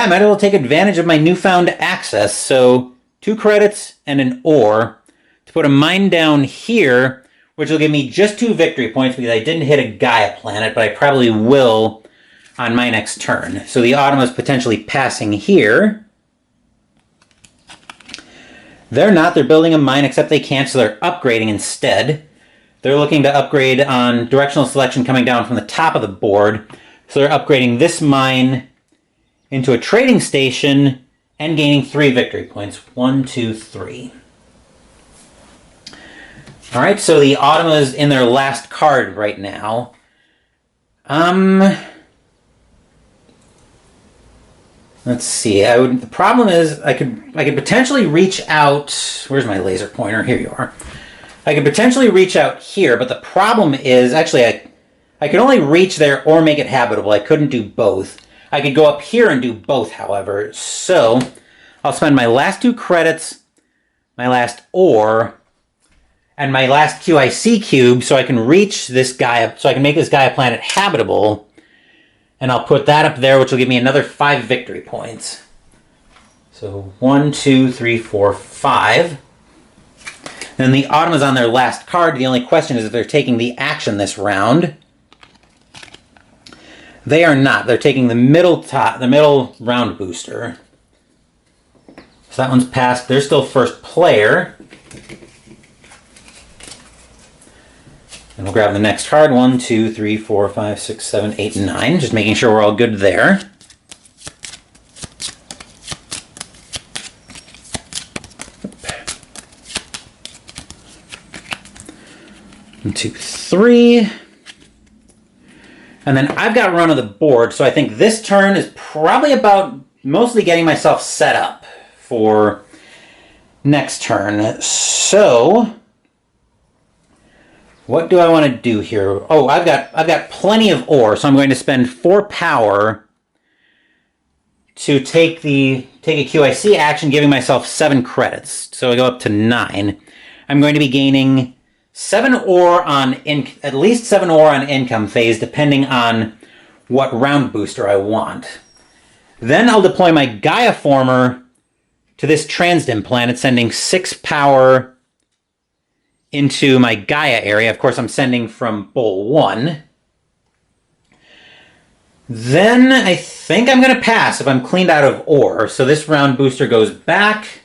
might as well take advantage of my newfound access. So 2 credits and an ore to put a mine down here, which will give me just 2 victory points because I didn't hit a Gaia planet, but I probably will on my next turn. So the Autumn is potentially passing here. They're not. They're building a mine, except they can't, so they're upgrading instead. They're looking to upgrade on directional selection coming down from the top of the board. So they're upgrading this mine into a trading station and gaining 3 victory points. 1, 2, 3. All right, so the Automa is in their last card right now. Let's see. The problem is I could potentially reach out. Where's my laser pointer? Here you are. I could potentially reach out here, but the problem is actually I could only reach there or make it habitable. I couldn't do both. I could go up here and do both, however. So I'll spend my last 2 credits, my last ore, and my last QIC cube so I can reach this Gaia, so I can make this Gaia planet habitable. And I'll put that up there, which will give me another 5 victory points. So 1, 2, 3, 4, 5. And the Autumn is on their last card. The only question is if they're taking the action this round. They are not. They're taking the middle round booster. So that one's passed. They're still first player. And we'll grab the next card. 1, 2, 3, 4, 5, 6, 7, 8, 9. Just making sure we're all good there. One, 2, 3. And then I've got run of the board, so I think this turn is probably about mostly getting myself set up for next turn. So what do I want to do here? Oh, I've got plenty of ore, so I'm going to spend 4 power to take a QIC action, giving myself 7 credits. So I go up to 9. I'm going to be gaining 7 ore on at least 7 ore on income phase, depending on what round booster I want. Then I'll deploy my Gaia former to this Transdim planet, sending 6 power into my Gaia area. Of course, I'm sending from bowl 1. Then I think I'm going to pass if I'm cleaned out of ore. So this round booster goes back.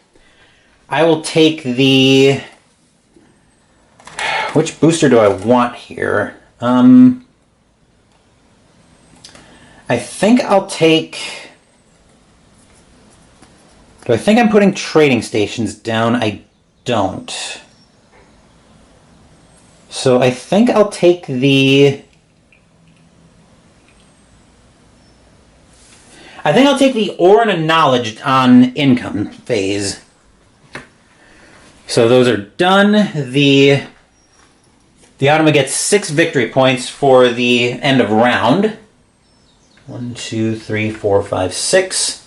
I will take the... Which booster do I want here? I think I'll take... Do I think I'm putting trading stations down? I don't. So I think I'll take the... ore and a knowledge on income phase. So those are done. The Automa gets 6 victory points for the end of round. 1, 2, 3, 4, 5, 6.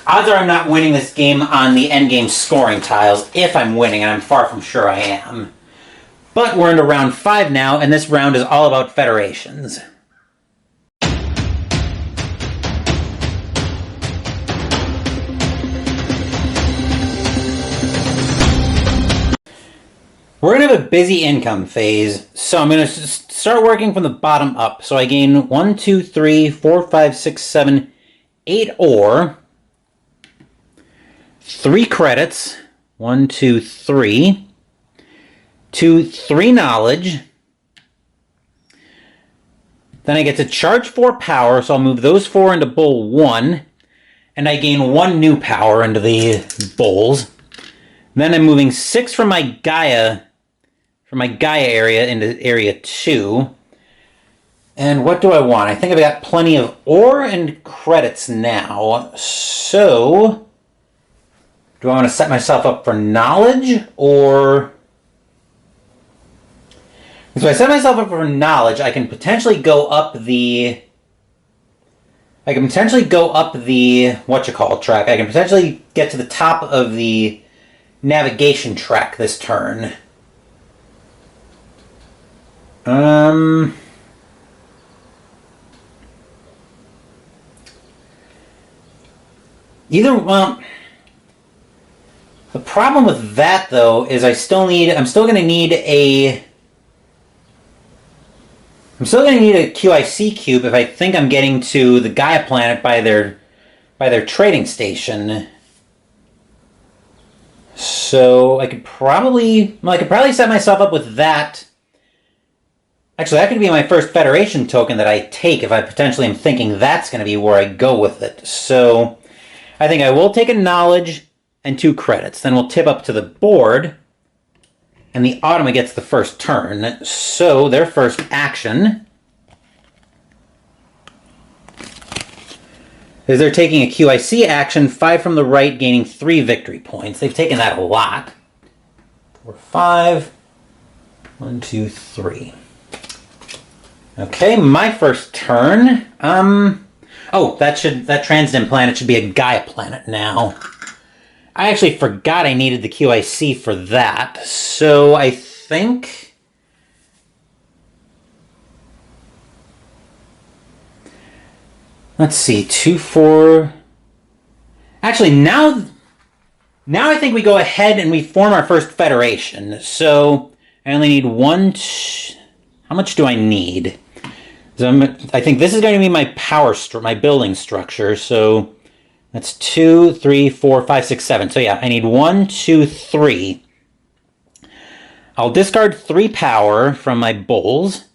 Odds are I'm not winning this game on the endgame scoring tiles, if I'm winning, and I'm far from sure I am. But we're into round 5 now, and this round is all about federations. We're going to have a busy income phase, so I'm going to start working from the bottom up. So I gain 1, 2, 3, 4, 5, 6, 7, 8 ore, 3 credits, 1, 2, 3, 3 knowledge. Then I get to charge 4 power, so I'll move those 4 into bowl 1, and I gain 1 new power into the bowls. Then I'm moving 6 from my Gaia area into area 2. And what do I want? I think I've got plenty of ore and credits now. So, do I want to set myself up for knowledge, or... If I set myself up for knowledge, I can potentially go up the... track. I can potentially get to the top of the navigation track this turn. Well, the problem with that though is I'm still going to need a QIC cube if I think I'm getting to the Gaia planet by their trading station. So I could probably set myself up with that. Actually, that could be my first Federation token that I take if I potentially am thinking that's going to be where I go with it. So I think I will take a knowledge and 2 credits. Then we'll tip up to the board, and the Automa gets the first turn. So their first action is they're taking a QIC action, 5 from the right, gaining 3 victory points. They've taken that a lot. 4, 5. 1, 2, 3. Okay, my first turn. Oh, that Transdim planet should be a Gaia planet now. I actually forgot I needed the QIC for that. So I think... Let's see, 2, 4... Actually, now Now I think we go ahead and we form our first federation. So I only need one. How much do I need? So I think this is going to be my my building structure. So that's 2, 3, 4, 5, 6, 7. So yeah, I need 1, 2, 3. I'll discard 3 power from my bowls.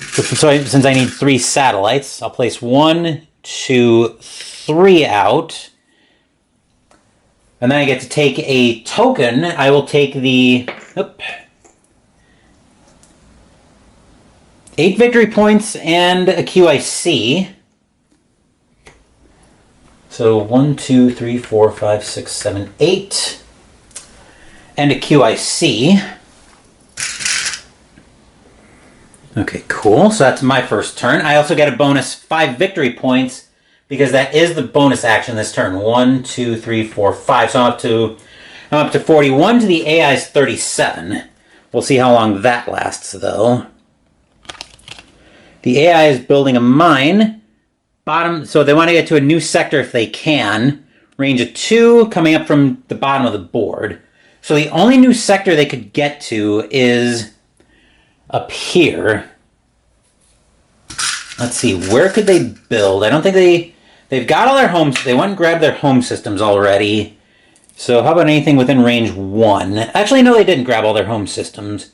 So since I need 3 satellites, I'll place 1, 2, 3 out. And then I get to take a token. I will take the 8 victory points and a QIC. So 1, 2, 3, 4, 5, 6, 7, 8. And a QIC. Okay, cool. So that's my first turn. I also get a bonus 5 victory points because that is the bonus action this turn. 1, 2, 3, 4, 5. So I'm up to 41 to the AI's 37. We'll see how long that lasts, though. The AI is building a mine. So they want to get to a new sector if they can. Range of 2, coming up from the bottom of the board. So the only new sector they could get to is up here. Let's see, where could they build? I don't think they've got all their homes. They went and grabbed their home systems already. So how about anything within range 1? Actually, no, they didn't grab all their home systems.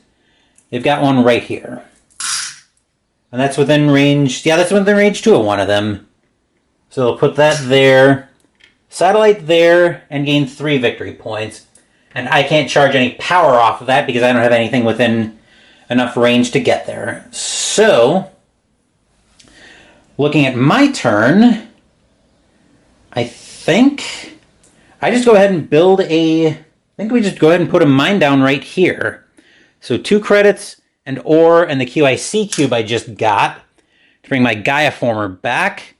They've got one right here. And that's within range, yeah, that's within range 2 of one of them. So they'll put that there, satellite there, and gain 3 victory points. And I can't charge any power off of that because I don't have anything within enough range to get there. So, looking at my turn, I think I just go ahead and build I think we just go ahead and put a mine down right here. So 2 credits and ore and the QIC cube I just got to bring my Gaia former back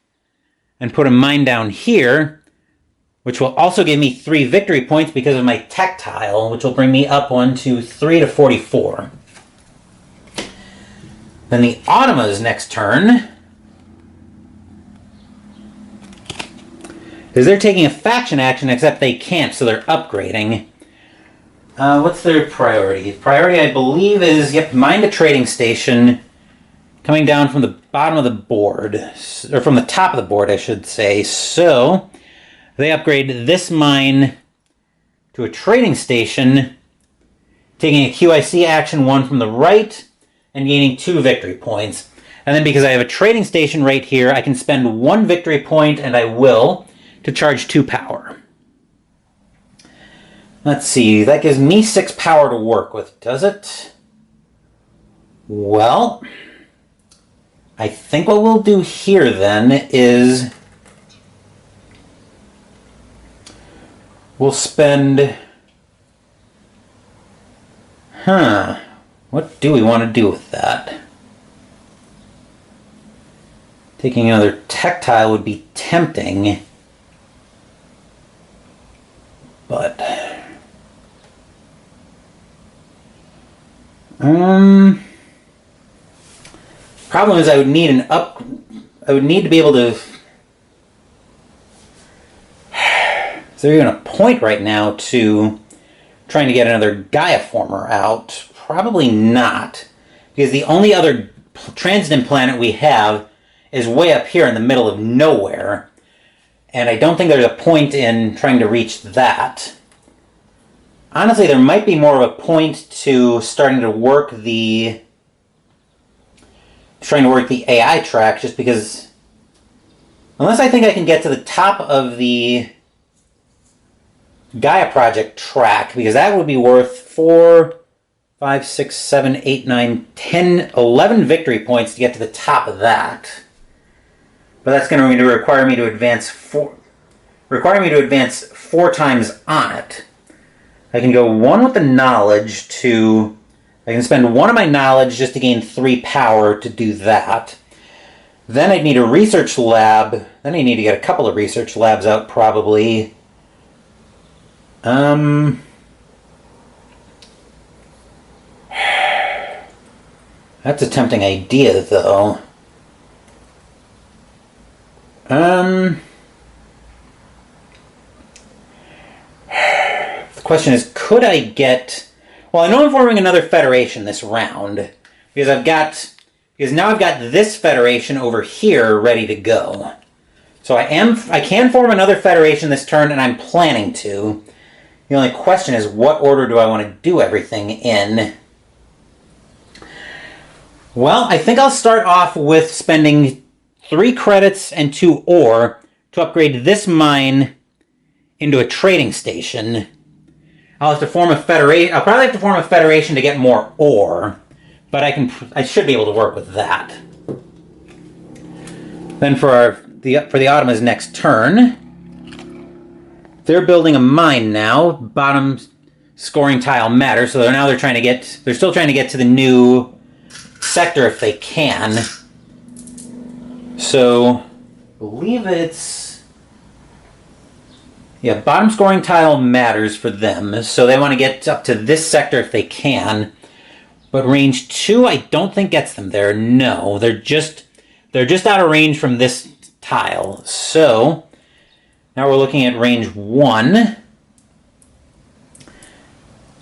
and put a mine down here, which will also give me 3 victory points because of my tech tile, which will bring me up 1, 2, 3 to 44. Then the Automa's next turn is they're taking a faction action, except they can't, so they're upgrading. What's their priority? Priority, I believe, is, mine to trading station, coming down from the bottom of the board, or from the top of the board, I should say. So they upgrade this mine to a trading station, taking a QIC action 1 from the right, and gaining 2 victory points. And then because I have a trading station right here, I can spend 1 victory point, and I will, to charge 2 power. Let's see, that gives me 6 power to work with, does it? Well, I think what we'll do here then is we'll spend... What do we want to do with that? Taking another tech tile would be tempting. But... problem is I would need I would need to be able to... Is there even a point right now to trying to get another Gaia former out? Probably not. Because the only other transiting planet we have is way up here in the middle of nowhere. And I don't think there's a point in trying to reach that. Honestly, there might be more of a point to starting to work trying to work the AI track, just because... Unless I think I can get to the top of the Gaia Project track, because that would be worth 4, 5, 6, 7, 8, 9, 10, 11 victory points to get to the top of that. But that's going to require me to advance 4 times on it. I can go 1 with the knowledge to... I can spend 1 of my knowledge just to gain 3 power to do that. Then I'd need a research lab. Then I need to get a couple of research labs out, probably. That's a tempting idea, though. question is, could I get... Well, I know I'm forming another Federation this round, because now I've got this Federation over here ready to go. So I can form another Federation this turn, and I'm planning to. The only question is, what order do I want to do everything in? Well, I think I'll start off with spending 3 credits and 2 ore to upgrade this mine into a trading station. I'll have to form a Federation. I'll probably have to form a Federation to get more ore, but I should be able to work with that. Then for the Automa's next turn, they're building a mine now. Bottom scoring tile matters, so they're still trying to get to the new sector if they can. So, I believe it's... Yeah, bottom scoring tile matters for them, so they want to get up to this sector if they can. But range 2, I don't think gets them there. No, they're just out of range from this tile. So, now we're looking at range 1.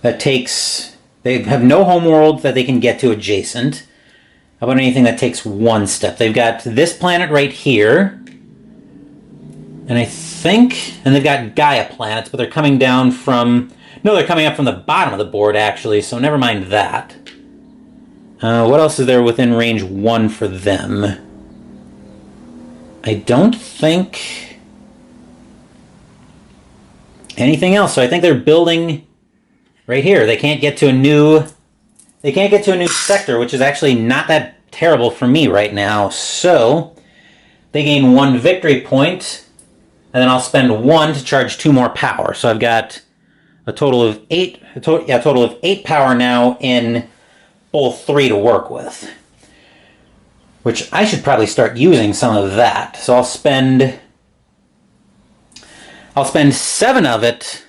They have no homeworld that they can get to adjacent. How about anything that takes 1 step? They've got this planet right here. And they've got Gaia planets, but they're coming down from... No, they're coming up from the bottom of the board, actually, so never mind that. What else is there within range 1 for them? I don't think anything else. So I think they're building right here. They can't get to a new sector, which is actually not that terrible for me right now. So they gain 1 victory point, and then I'll spend 1 to charge 2 more power. So I've got a total of 8. A total of 8 power now in both 3 to work with, which I should probably start using some of that. So I'll spend 7 of it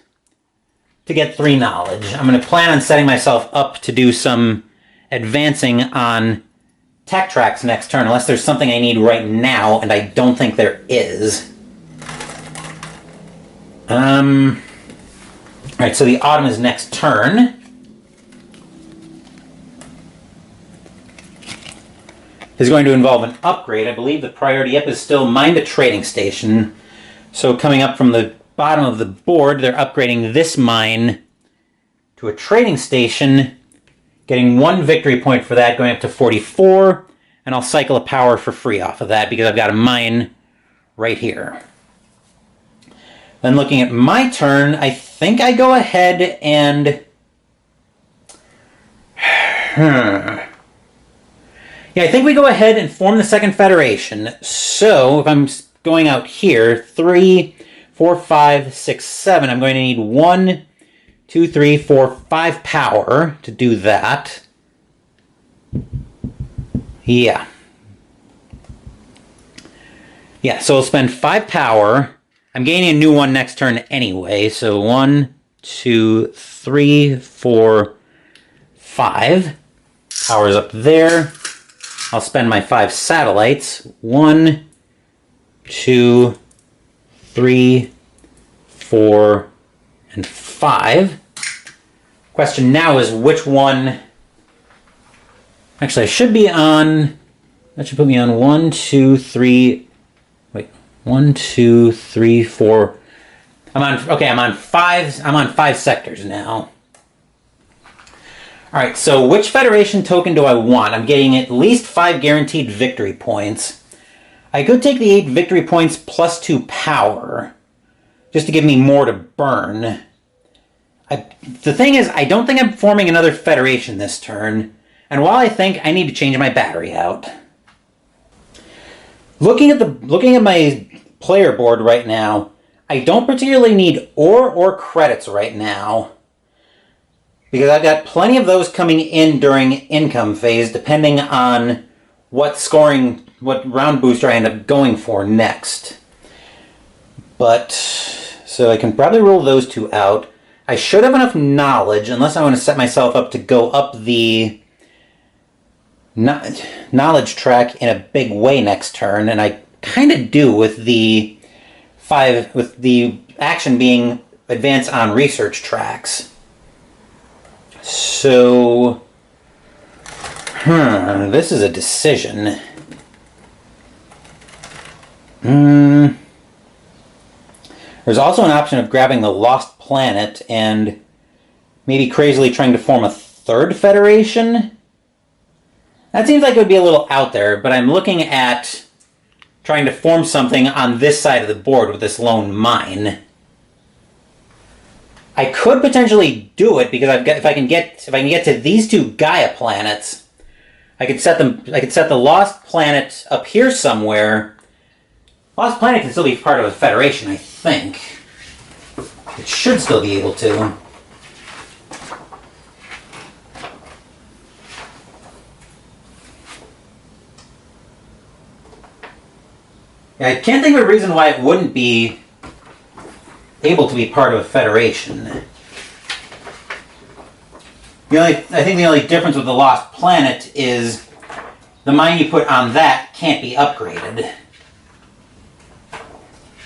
to get 3 knowledge. I'm going to plan on setting myself up to do some advancing on tech tracks next turn, unless there's something I need right now, and I don't think there is. Alright, so the Automa's next turn. Is going to involve an upgrade. I believe the priority up is still mine to trading station. So coming up from the bottom of the board, they're upgrading this mine to a trading station, getting 1 victory point for that, going up to 44, and I'll cycle a power for free off of that because I've got a mine right here. Then looking at my turn, I think I go ahead and... Yeah, I think we go ahead and form the second Federation. So, if I'm going out here, 3, 4, 5, 6, 7, I'm going to need 1, 2, 3, 4, 5 power to do that. Yeah. Yeah, so we'll spend 5 power. I'm gaining a new one next turn anyway, so 1, 2, 3, 4, 5. Power's up there. I'll spend my 5 satellites. 1, 2, 3, 4, and 5. Question now is which one... Actually, I should be on... That should put me on 1, 2, 3... Wait. 1, 2, 3, 4... I'm on 5 sectors now. Alright, so which Federation token do I want? I'm getting at least 5 guaranteed victory points. I could take the 8 victory points plus 2 power, just to give me more to burn. The thing is, I don't think I'm forming another Federation this turn, and while I think I need to change my battery out. Looking at my player board right now, I don't particularly need ore or credits right now, because I've got plenty of those coming in during income phase, depending on what round booster I end up going for next. But, so I can probably roll those 2 out. I should have enough knowledge, unless I want to set myself up to go up the knowledge track in a big way next turn, and I kind of do with the action being advance on research tracks. So, this is a decision. There's also an option of grabbing the lost planet and maybe crazily trying to form a third federation. That seems like it would be a little out there, but I'm looking at trying to form something on this side of the board with this lone mine. I could potentially do it because if I can get to these two Gaia planets, I could set the lost planet up here somewhere. Lost planet can still be part of a federation, I think. It should still be able to. I can't think of a reason why it wouldn't be able to be part of a federation. I think the only difference with the lost planet is the mine you put on that can't be upgraded.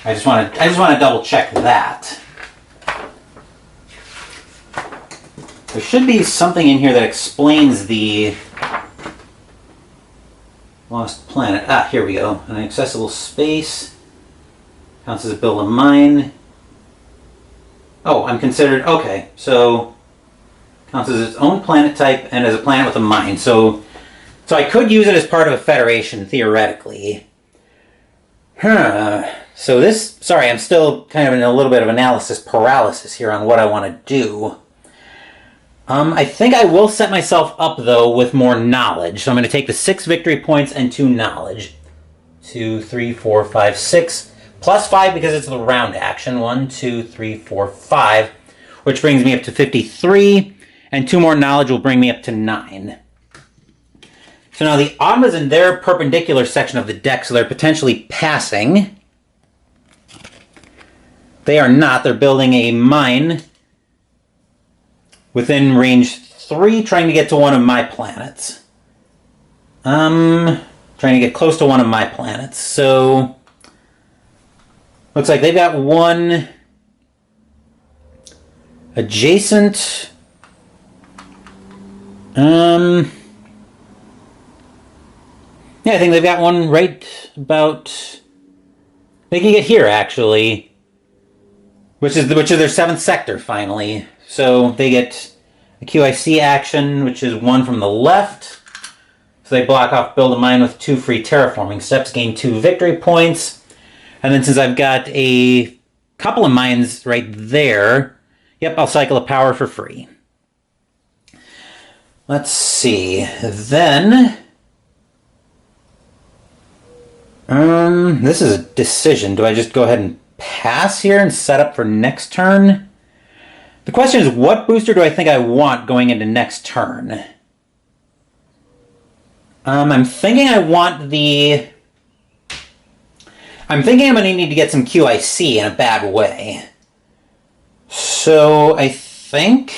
I just want to double check that. There should be something in here that explains the lost planet. Ah, here we go. An accessible space. Counts as a build a mine. Oh, I'm considered... Okay, so... Counts as its own planet type and as a planet with a mine. So I could use it as part of a federation, theoretically. So this... Sorry, I'm still kind of in a little bit of analysis paralysis here on what I want to do. I think I will set myself up, though, with more knowledge. So I'm going to take the 6 victory points and 2 knowledge. 2, 3, 4, 5, 6. Plus 5 because it's the round action. 1, 2, 3, 4, 5. Which brings me up to 53. And 2 more knowledge will bring me up to 9. So now the Automa's in their perpendicular section of the deck, so they're potentially passing. They are not. They're building a mine within range 3, trying to get to one of my planets. Trying to get close to one of my planets. So, looks like they've got one adjacent. Yeah, I think they've got one right about. They can get here actually, which is their 7th sector finally. So they get a QIC action, which is 1 from the left. So they block off build a mine with 2 free terraforming steps, gain 2 victory points. And then since I've got a couple of mines right there, yep, I'll cycle a power for free. Let's see. Then, this is a decision. Do I just go ahead and pass here and set up for next turn? The question is, what booster do I think I want going into next turn? I'm thinking I want the... I'm thinking I'm going to need to get some QIC in a bad way. So, I think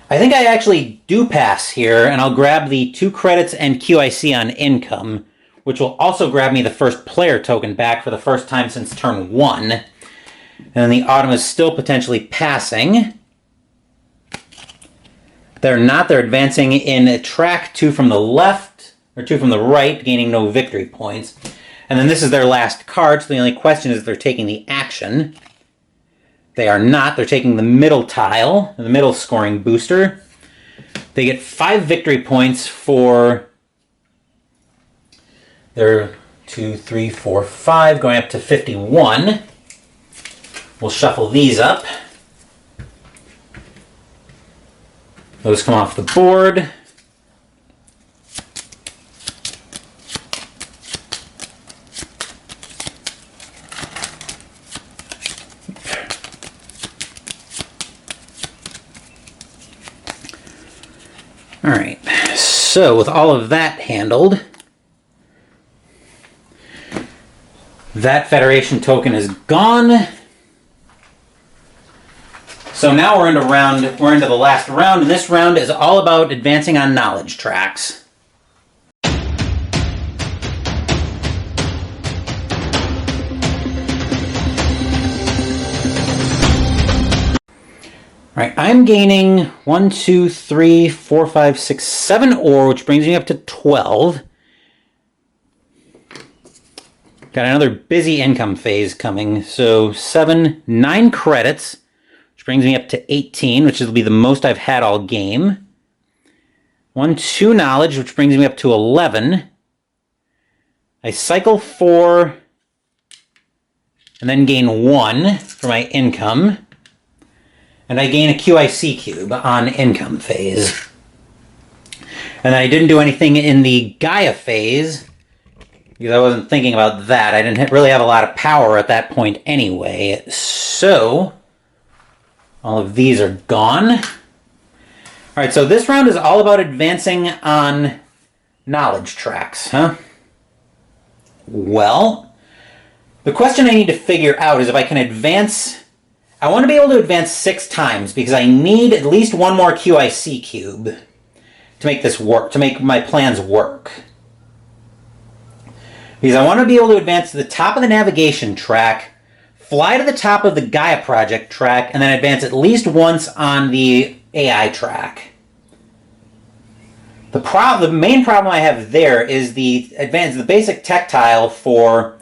I actually do pass here, and I'll grab the 2 credits and QIC on income, which will also grab me the first player token back for the first time since turn 1. And then the Autumn is still potentially passing. They're not. They're advancing in track 2 from the left, or 2 from the right, gaining no victory points. And then this is their last card, so the only question is if they're taking the action. They are not. They're taking the middle tile, the middle scoring booster. They get 5 victory points for their 2, 3, 4, 5, going up to 51. We'll shuffle these up. Those come off the board. All right, so with all of that handled, that Federation token is gone. So now we're into the last round, and this round is all about advancing on knowledge tracks. All right, I'm gaining 1, 2, 3, 4, 5, 6, 7 ore, which brings me up to 12. Got another busy income phase coming. So 7, 9 credits, which brings me up to 18, which will be the most I've had all game. 1, 2 knowledge, which brings me up to 11. I cycle 4 and then gain 1 for my income. And I gain a QIC cube on income phase. And then I didn't do anything in the Gaia phase because I wasn't thinking about that. I didn't really have a lot of power at that point anyway. So all of these are gone. All right, so this round is all about advancing on knowledge tracks, huh? Well, the question I need to figure out is if I can advance. I want to be able to advance 6 times because I need at least 1 more QIC cube to make this work, to make my plans work. Because I want to be able to advance to the top of the navigation track, fly to the top of the Gaia Project track, and then advance at least once on the AI track. The main problem I have there is the basic tech tile for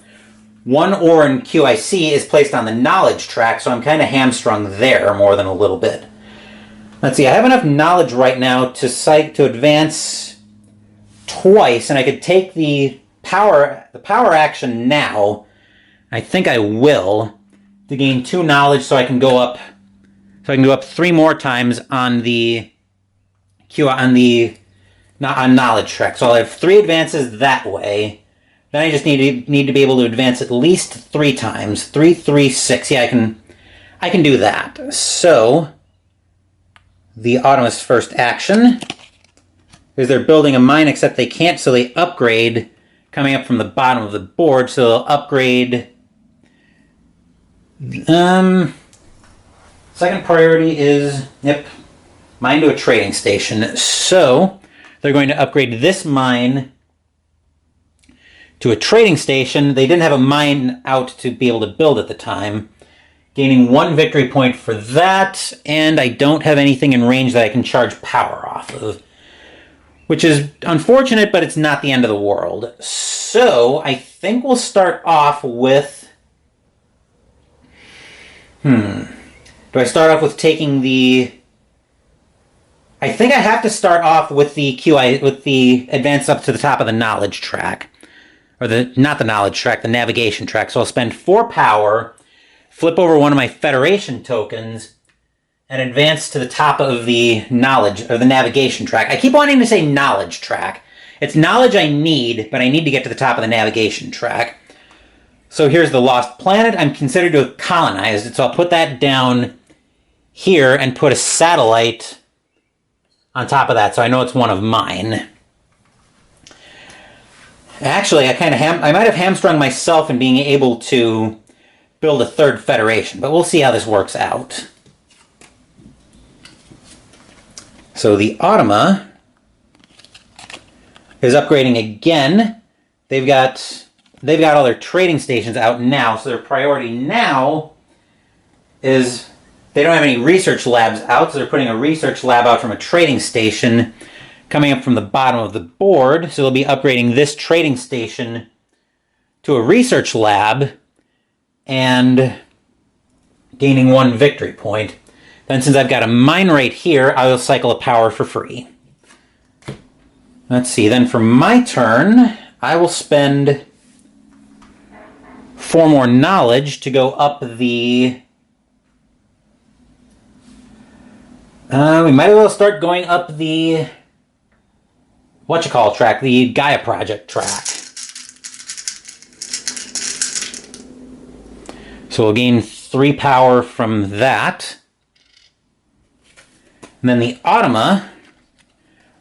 1 ore in QIC is placed on the knowledge track, so I'm kind of hamstrung there more than a little bit. Let's see, I have enough knowledge right now to advance twice, and I could take the power action now. I think I will, to gain 2 knowledge so I can go up 3 more times on the knowledge track. So I'll have 3 advances that way. Then I just need to be able to advance at least 3 times. 3, 3, 6. Yeah, I can do that. So the Automa's first action is they're building a mine, except they can't, so they upgrade coming up from the bottom of the board. So they'll upgrade. Second priority is mine to a trading station. So they're going to upgrade this mine to a trading station. They didn't have a mine out to be able to build at the time. Gaining 1 victory point for that, and I don't have anything in range that I can charge power off of. Which is unfortunate, but it's not the end of the world. So, I think we'll start off with... Do I start off with taking the... I think I have to start off with the advance up to the top of the knowledge track. Or not the knowledge track, the navigation track. So I'll spend 4 power, flip over one of my Federation tokens, and advance to the top of the knowledge, or the navigation track. I keep wanting to say knowledge track. It's knowledge I need, but I need to get to the top of the navigation track. So here's the Lost Planet. I'm considered to have colonized it, so I'll put that down here and put a satellite on top of that, so I know it's one of mine. Actually, I might have hamstrung myself in being able to build a 3rd Federation, but we'll see how this works out. So the Automa is upgrading again. They've got all their trading stations out now, so their priority now is they don't have any research labs out, so they're putting a research lab out from a trading station coming up from the bottom of the board. So they'll be upgrading this trading station to a research lab and gaining 1 victory point. Then since I've got a mine right here, I will cycle a power for free. Let's see, then for my turn, I will spend 4 more knowledge to go up the... we might as well start going up the... track, the Gaia Project track. So we'll gain 3 power from that. And then the Automa,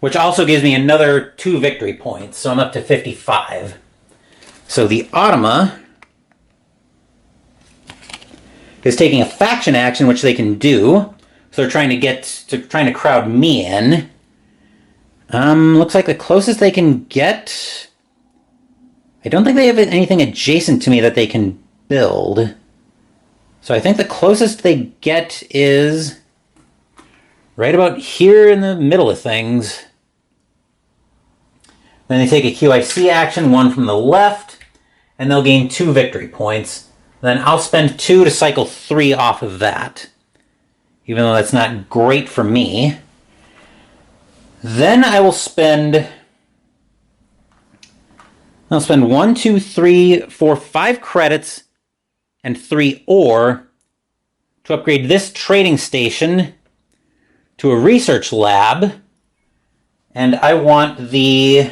which also gives me another 2 victory points, so I'm up to 55. So the Automa is taking a faction action, which they can do. So they're trying to crowd me in. Looks like the closest they can get... I don't think they have anything adjacent to me that they can build. So I think the closest they get is right about here in the middle of things. Then they take a QIC action, one from the left, and they'll gain 2 victory points. Then I'll spend 2 to cycle 3 off of that, even though that's not great for me. Then I'll spend 1, 2, 3, 4, 5 credits and 3 ore to upgrade this trading station to a research lab. And I want the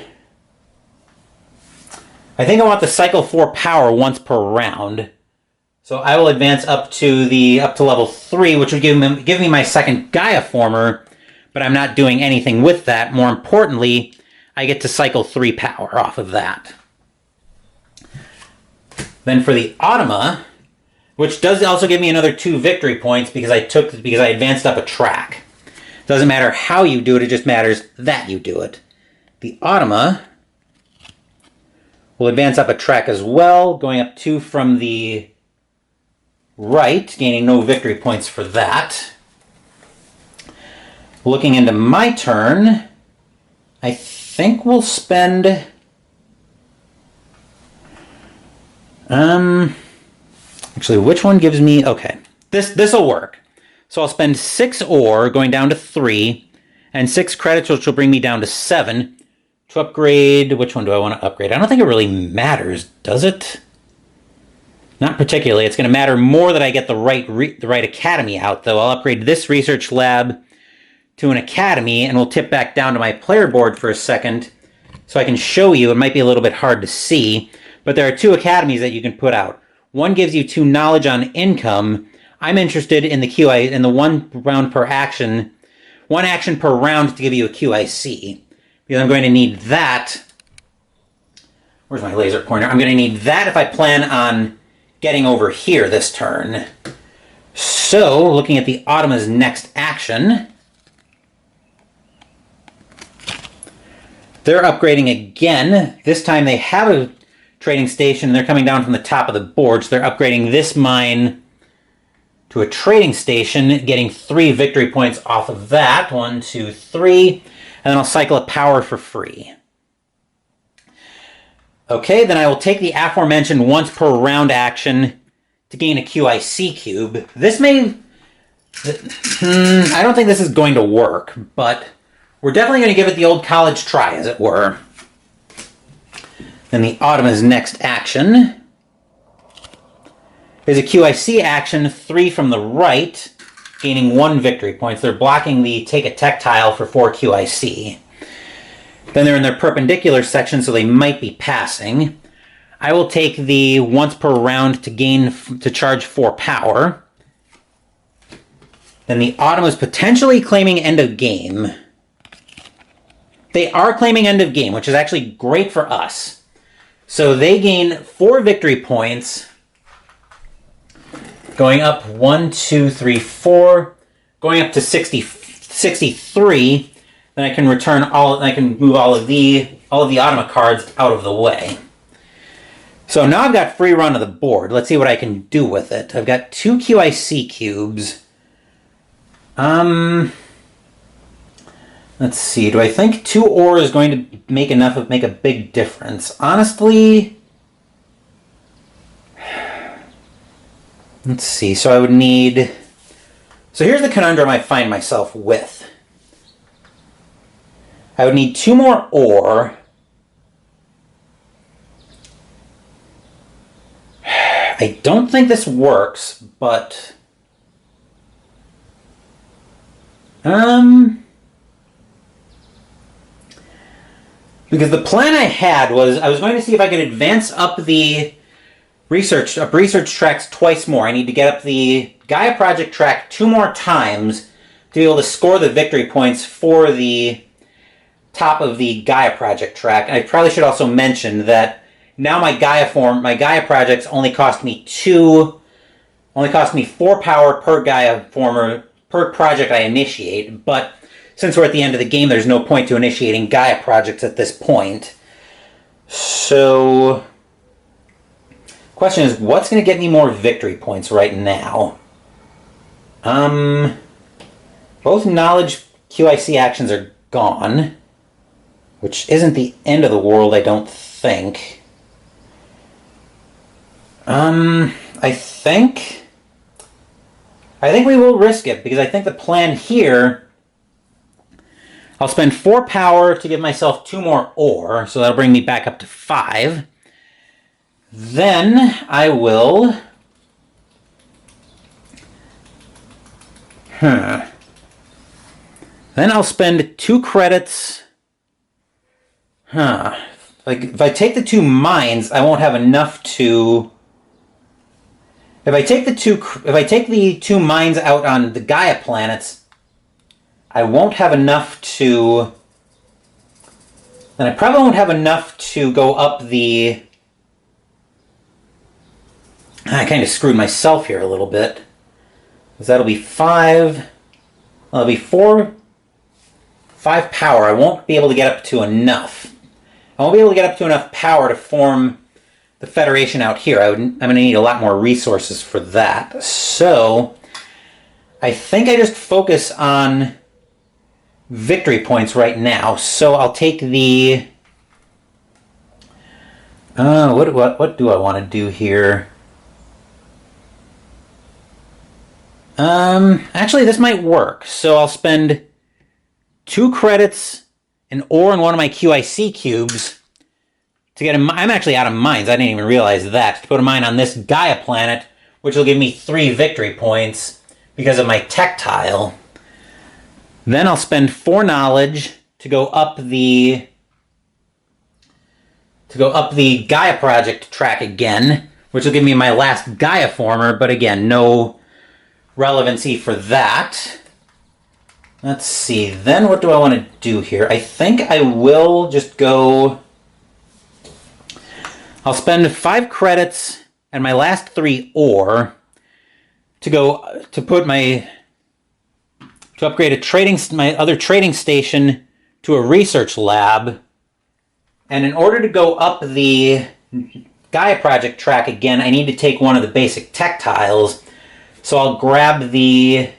cycle 4 power once per round. So I will advance up to level 3, which would give me my second Gaia former, but I'm not doing anything with that. More importantly, I get to cycle 3 power off of that. Then for the Automa, which does also give me another 2 victory points because I advanced up a track. Doesn't matter how you do it, it just matters that you do it. The Automa will advance up a track as well, going up 2 from the right, gaining no victory points for that. Looking into my turn, I think we'll spend... Actually, which one gives me... Okay, this'll work. So I'll spend 6 ore, going down to 3, and 6 credits, which will bring me down to 7, to upgrade... Which one do I want to upgrade? I don't think it really matters, does it? Not particularly. It's going to matter more that I get the right academy out, though. I'll upgrade this research lab to an academy, and we'll tip back down to my player board for a second so I can show you. It might be a little bit hard to see, but there are 2 academies that you can put out. One gives you 2 knowledge on income. I'm interested in the 1 round per action, 1 action per round to give you a QIC, because I'm going to need that. Where's my laser pointer? I'm going to need that if I plan on getting over here this turn. So, looking at the Automa's next action, they're upgrading again. This time they have a trading station, and they're coming down from the top of the board, so they're upgrading this mine to a trading station, getting 3 victory points off of that. 1, 2, 3. And then I'll cycle a power for free. Okay, then I will take the aforementioned once per round action to gain a QIC cube. This may... I don't think this is going to work, but we're definitely going to give it the old college try, as it were. Then the Automa's next action is a QIC action, 3 from the right, gaining 1 victory points. They're blocking the take a tech tile for 4 QIC. Then they're in their perpendicular section, so they might be passing. I will take the once per round to charge 4 power. Then the Automa's potentially claiming end of game. They are claiming end of game, which is actually great for us. So they gain 4 victory points, going up 1, 2, 3, 4, going up to 63. Then I can move all of the Automa cards out of the way. So now I've got free run of the board. Let's see what I can do with it. I've got 2 QIC cubes. Let's see, do I think 2 ore is going to make a big difference? Honestly, let's see, so I would need... So here's the conundrum I find myself with. I would need 2 more ore. I don't think this works, but... Because the plan I had was I was going to see if I could advance up the research tracks twice more. I need to get up the Gaia Project track 2 more times to be able to score the victory points for the top of the Gaia Project track. And I probably should also mention that now my Gaia projects only cost me 4 power per Gaia former per project I initiate, but since we're at the end of the game, there's no point to initiating Gaia projects at this point. So, question is, what's going to get me more victory points right now? Both knowledge QIC actions are gone, which isn't the end of the world, I don't think. I think we will risk it, because I think the plan here, I'll spend 4 power to give myself 2 more ore, so that'll bring me back up to 5. Then I will... Then I'll spend 2 credits... Like, if I take the 2 mines, I won't have enough to... If I take the 2 mines out on the Gaia planets, I won't have enough to... Then I probably won't have enough to go up the... I kind of screwed myself here a little bit. Because that'll be 5... Well, that'll be 5 power. I won't be able to get up to enough. I won't be able to get up to enough power to form the Federation out here. I'm going to need a lot more resources for that. So, I think I just focus on victory points right now. So I'll take the... what do I want to do here? Actually, this might work. So I'll spend 2 credits, an ore, and one of my QIC cubes to get a... I'm actually out of mines. I didn't even realize that. To put a mine on this Gaia planet, which will give me 3 victory points because of my tech tile. Then I'll spend 4 knowledge to go up the Gaia Project track again, which will give me my last Gaia former, but again, no relevancy for that. Let's see, then what do I want to do here? I think I will just go... I'll spend 5 credits and my last 3 ore to upgrade my other trading station to a research lab. And in order to go up the Gaia Project track again, I need to take one of the basic tech tiles. So I'll grab the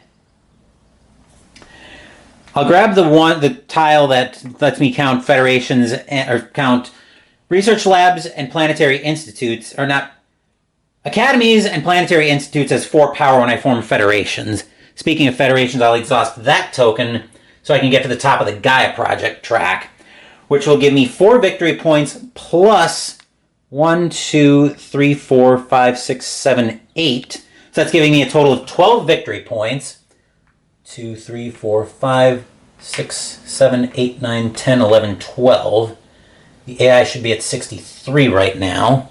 tile that lets me count federations or count research labs and planetary institutes, or not, academies and planetary institutes as 4 power when I form federations. Speaking of federations, I'll exhaust that token so I can get to the top of the Gaia Project track, which will give me 4 victory points plus 1, 2, 3, 4, 5, 6, 7, 8. So that's giving me a total of 12 victory points. 2, 3, 4, 5, 6, 7, 8, 9, 10, 11, 12. The AI should be at 63 right now.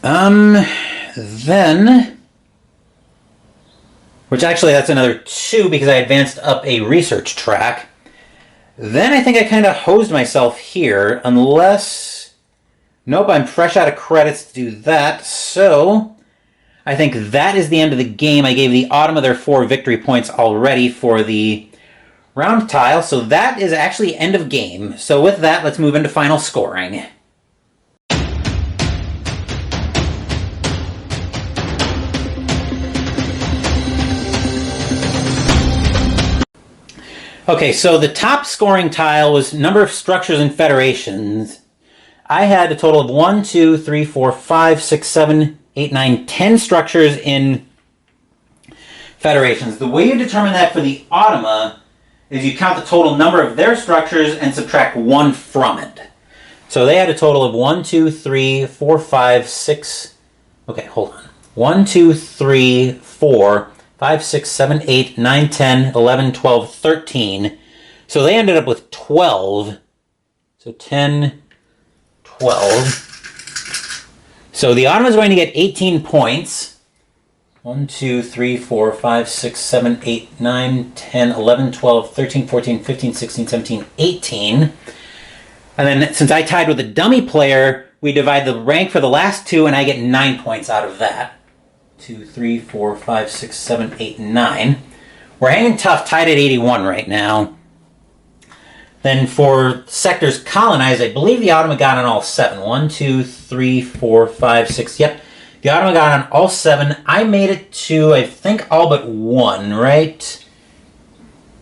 Then... Which actually, that's another 2 because I advanced up a research track. Then I think I kind of hosed myself here, unless... Nope, I'm fresh out of credits to do that, so... I think that is the end of the game. I gave the Autumn their 4 victory points already for the round tile, so that is actually end of game. So with that, let's move into final scoring. Okay, so the top scoring tile was number of structures and federations. I had a total of 1, 2, 3, 4, 5, 6, 7, 8, 9, 10 structures in federations. The way you determine that for the Automa is you count the total number of their structures and subtract 1 from it. So they had a total of 1, 2, 3, 4, 5, 6... Okay, hold on. 1, 2, 3, 4, 5, 6, 7, 8, 9, 10, 11, 12, 13. So they ended up with 12. So 10, 12. So the Autumn is going to get 18 points. 1, 2, 3, 4, 5, 6, 7, 8, 9, 10, 11, 12, 13, 14, 15, 16, 17, 18. And then since I tied with a dummy player, we divide the rank for the last 2 and I get 9 points out of that. 2, 3, 4, 5, 6, 7, 8, 9. We're hanging tough, tied at 81 right now. Then for sectors colonized, I believe the Autumn got on all 7. 1, 2, 3, 4, 5, 6. Yep. The Automa got on all 7. I made it to, I think, all but 1, right?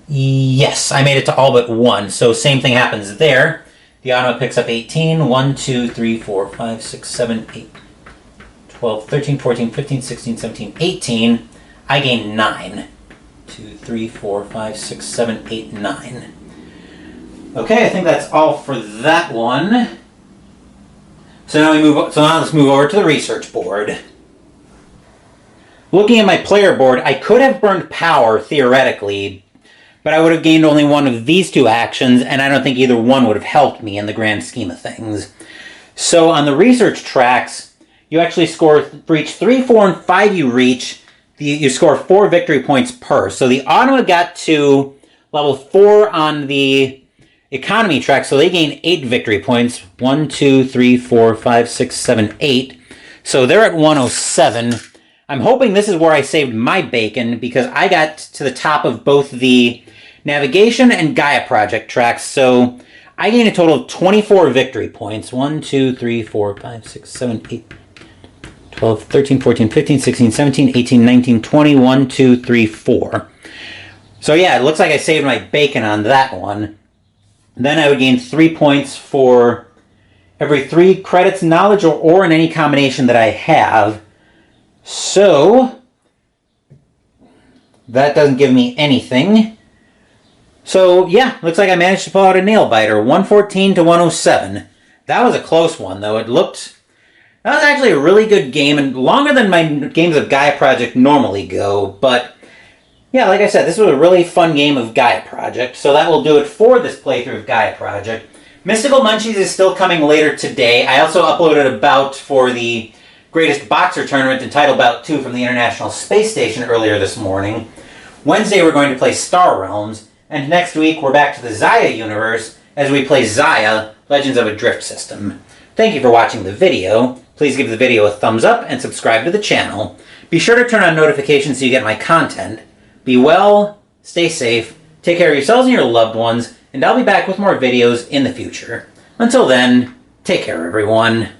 Yes, I made it to all but 1. So same thing happens there. The Automa picks up 18. 1, 2, 3, 4, 5, 6, 7, 8, 12, 13, 14, 15, 16, 17, 18. I gain 9. 2, 3, 4, 5, 6, 7, 8, 9. Okay, I think that's all for that one. So now let's move over to the research board. Looking at my player board, I could have burned power theoretically, but I would have gained only one of these 2 actions, and I don't think either one would have helped me in the grand scheme of things. So on the research tracks, you actually score for each 3, 4, and 5 you reach. You score 4 victory points per. So the Automa got to level 4 on the economy track, so they gain 8 victory points. 1, 2, 3, 4, 5, 6, 7, 8. So they're at 107. I'm hoping this is where I saved my bacon, because I got to the top of both the navigation and Gaia Project tracks, so I gained a total of 24 victory points. 1, 2, 3, 4, 5, 6, 7, 8, 12, 13, 14, 15, 16, 17, 18, 19, 20, 1, 2, 3, 4. So yeah, it looks like I saved my bacon on that one. Then I would gain 3 points for every 3 credits, knowledge, or in any combination that I have. So that doesn't give me anything. So yeah, looks like I managed to pull out a nail biter. 114 to 107. That was a close one, though. That was actually a really good game, and longer than my games of Gaia Project normally go. But yeah, like I said, this was a really fun game of Gaia Project. So that will do it for this playthrough of Gaia Project. Mystical Munchies is still coming later today. I also uploaded a bout for the Greatest Boxer Tournament and Title Bout 2 from the International Space Station earlier this morning. Wednesday we're going to play Star Realms, and next week we're back to the Xayah universe as we play Xayah, Legends of a Drift System. Thank you for watching the video. Please give the video a thumbs up and subscribe to the channel. Be sure to turn on notifications so you get my content. Be well, stay safe, take care of yourselves and your loved ones, and I'll be back with more videos in the future. Until then, take care everyone.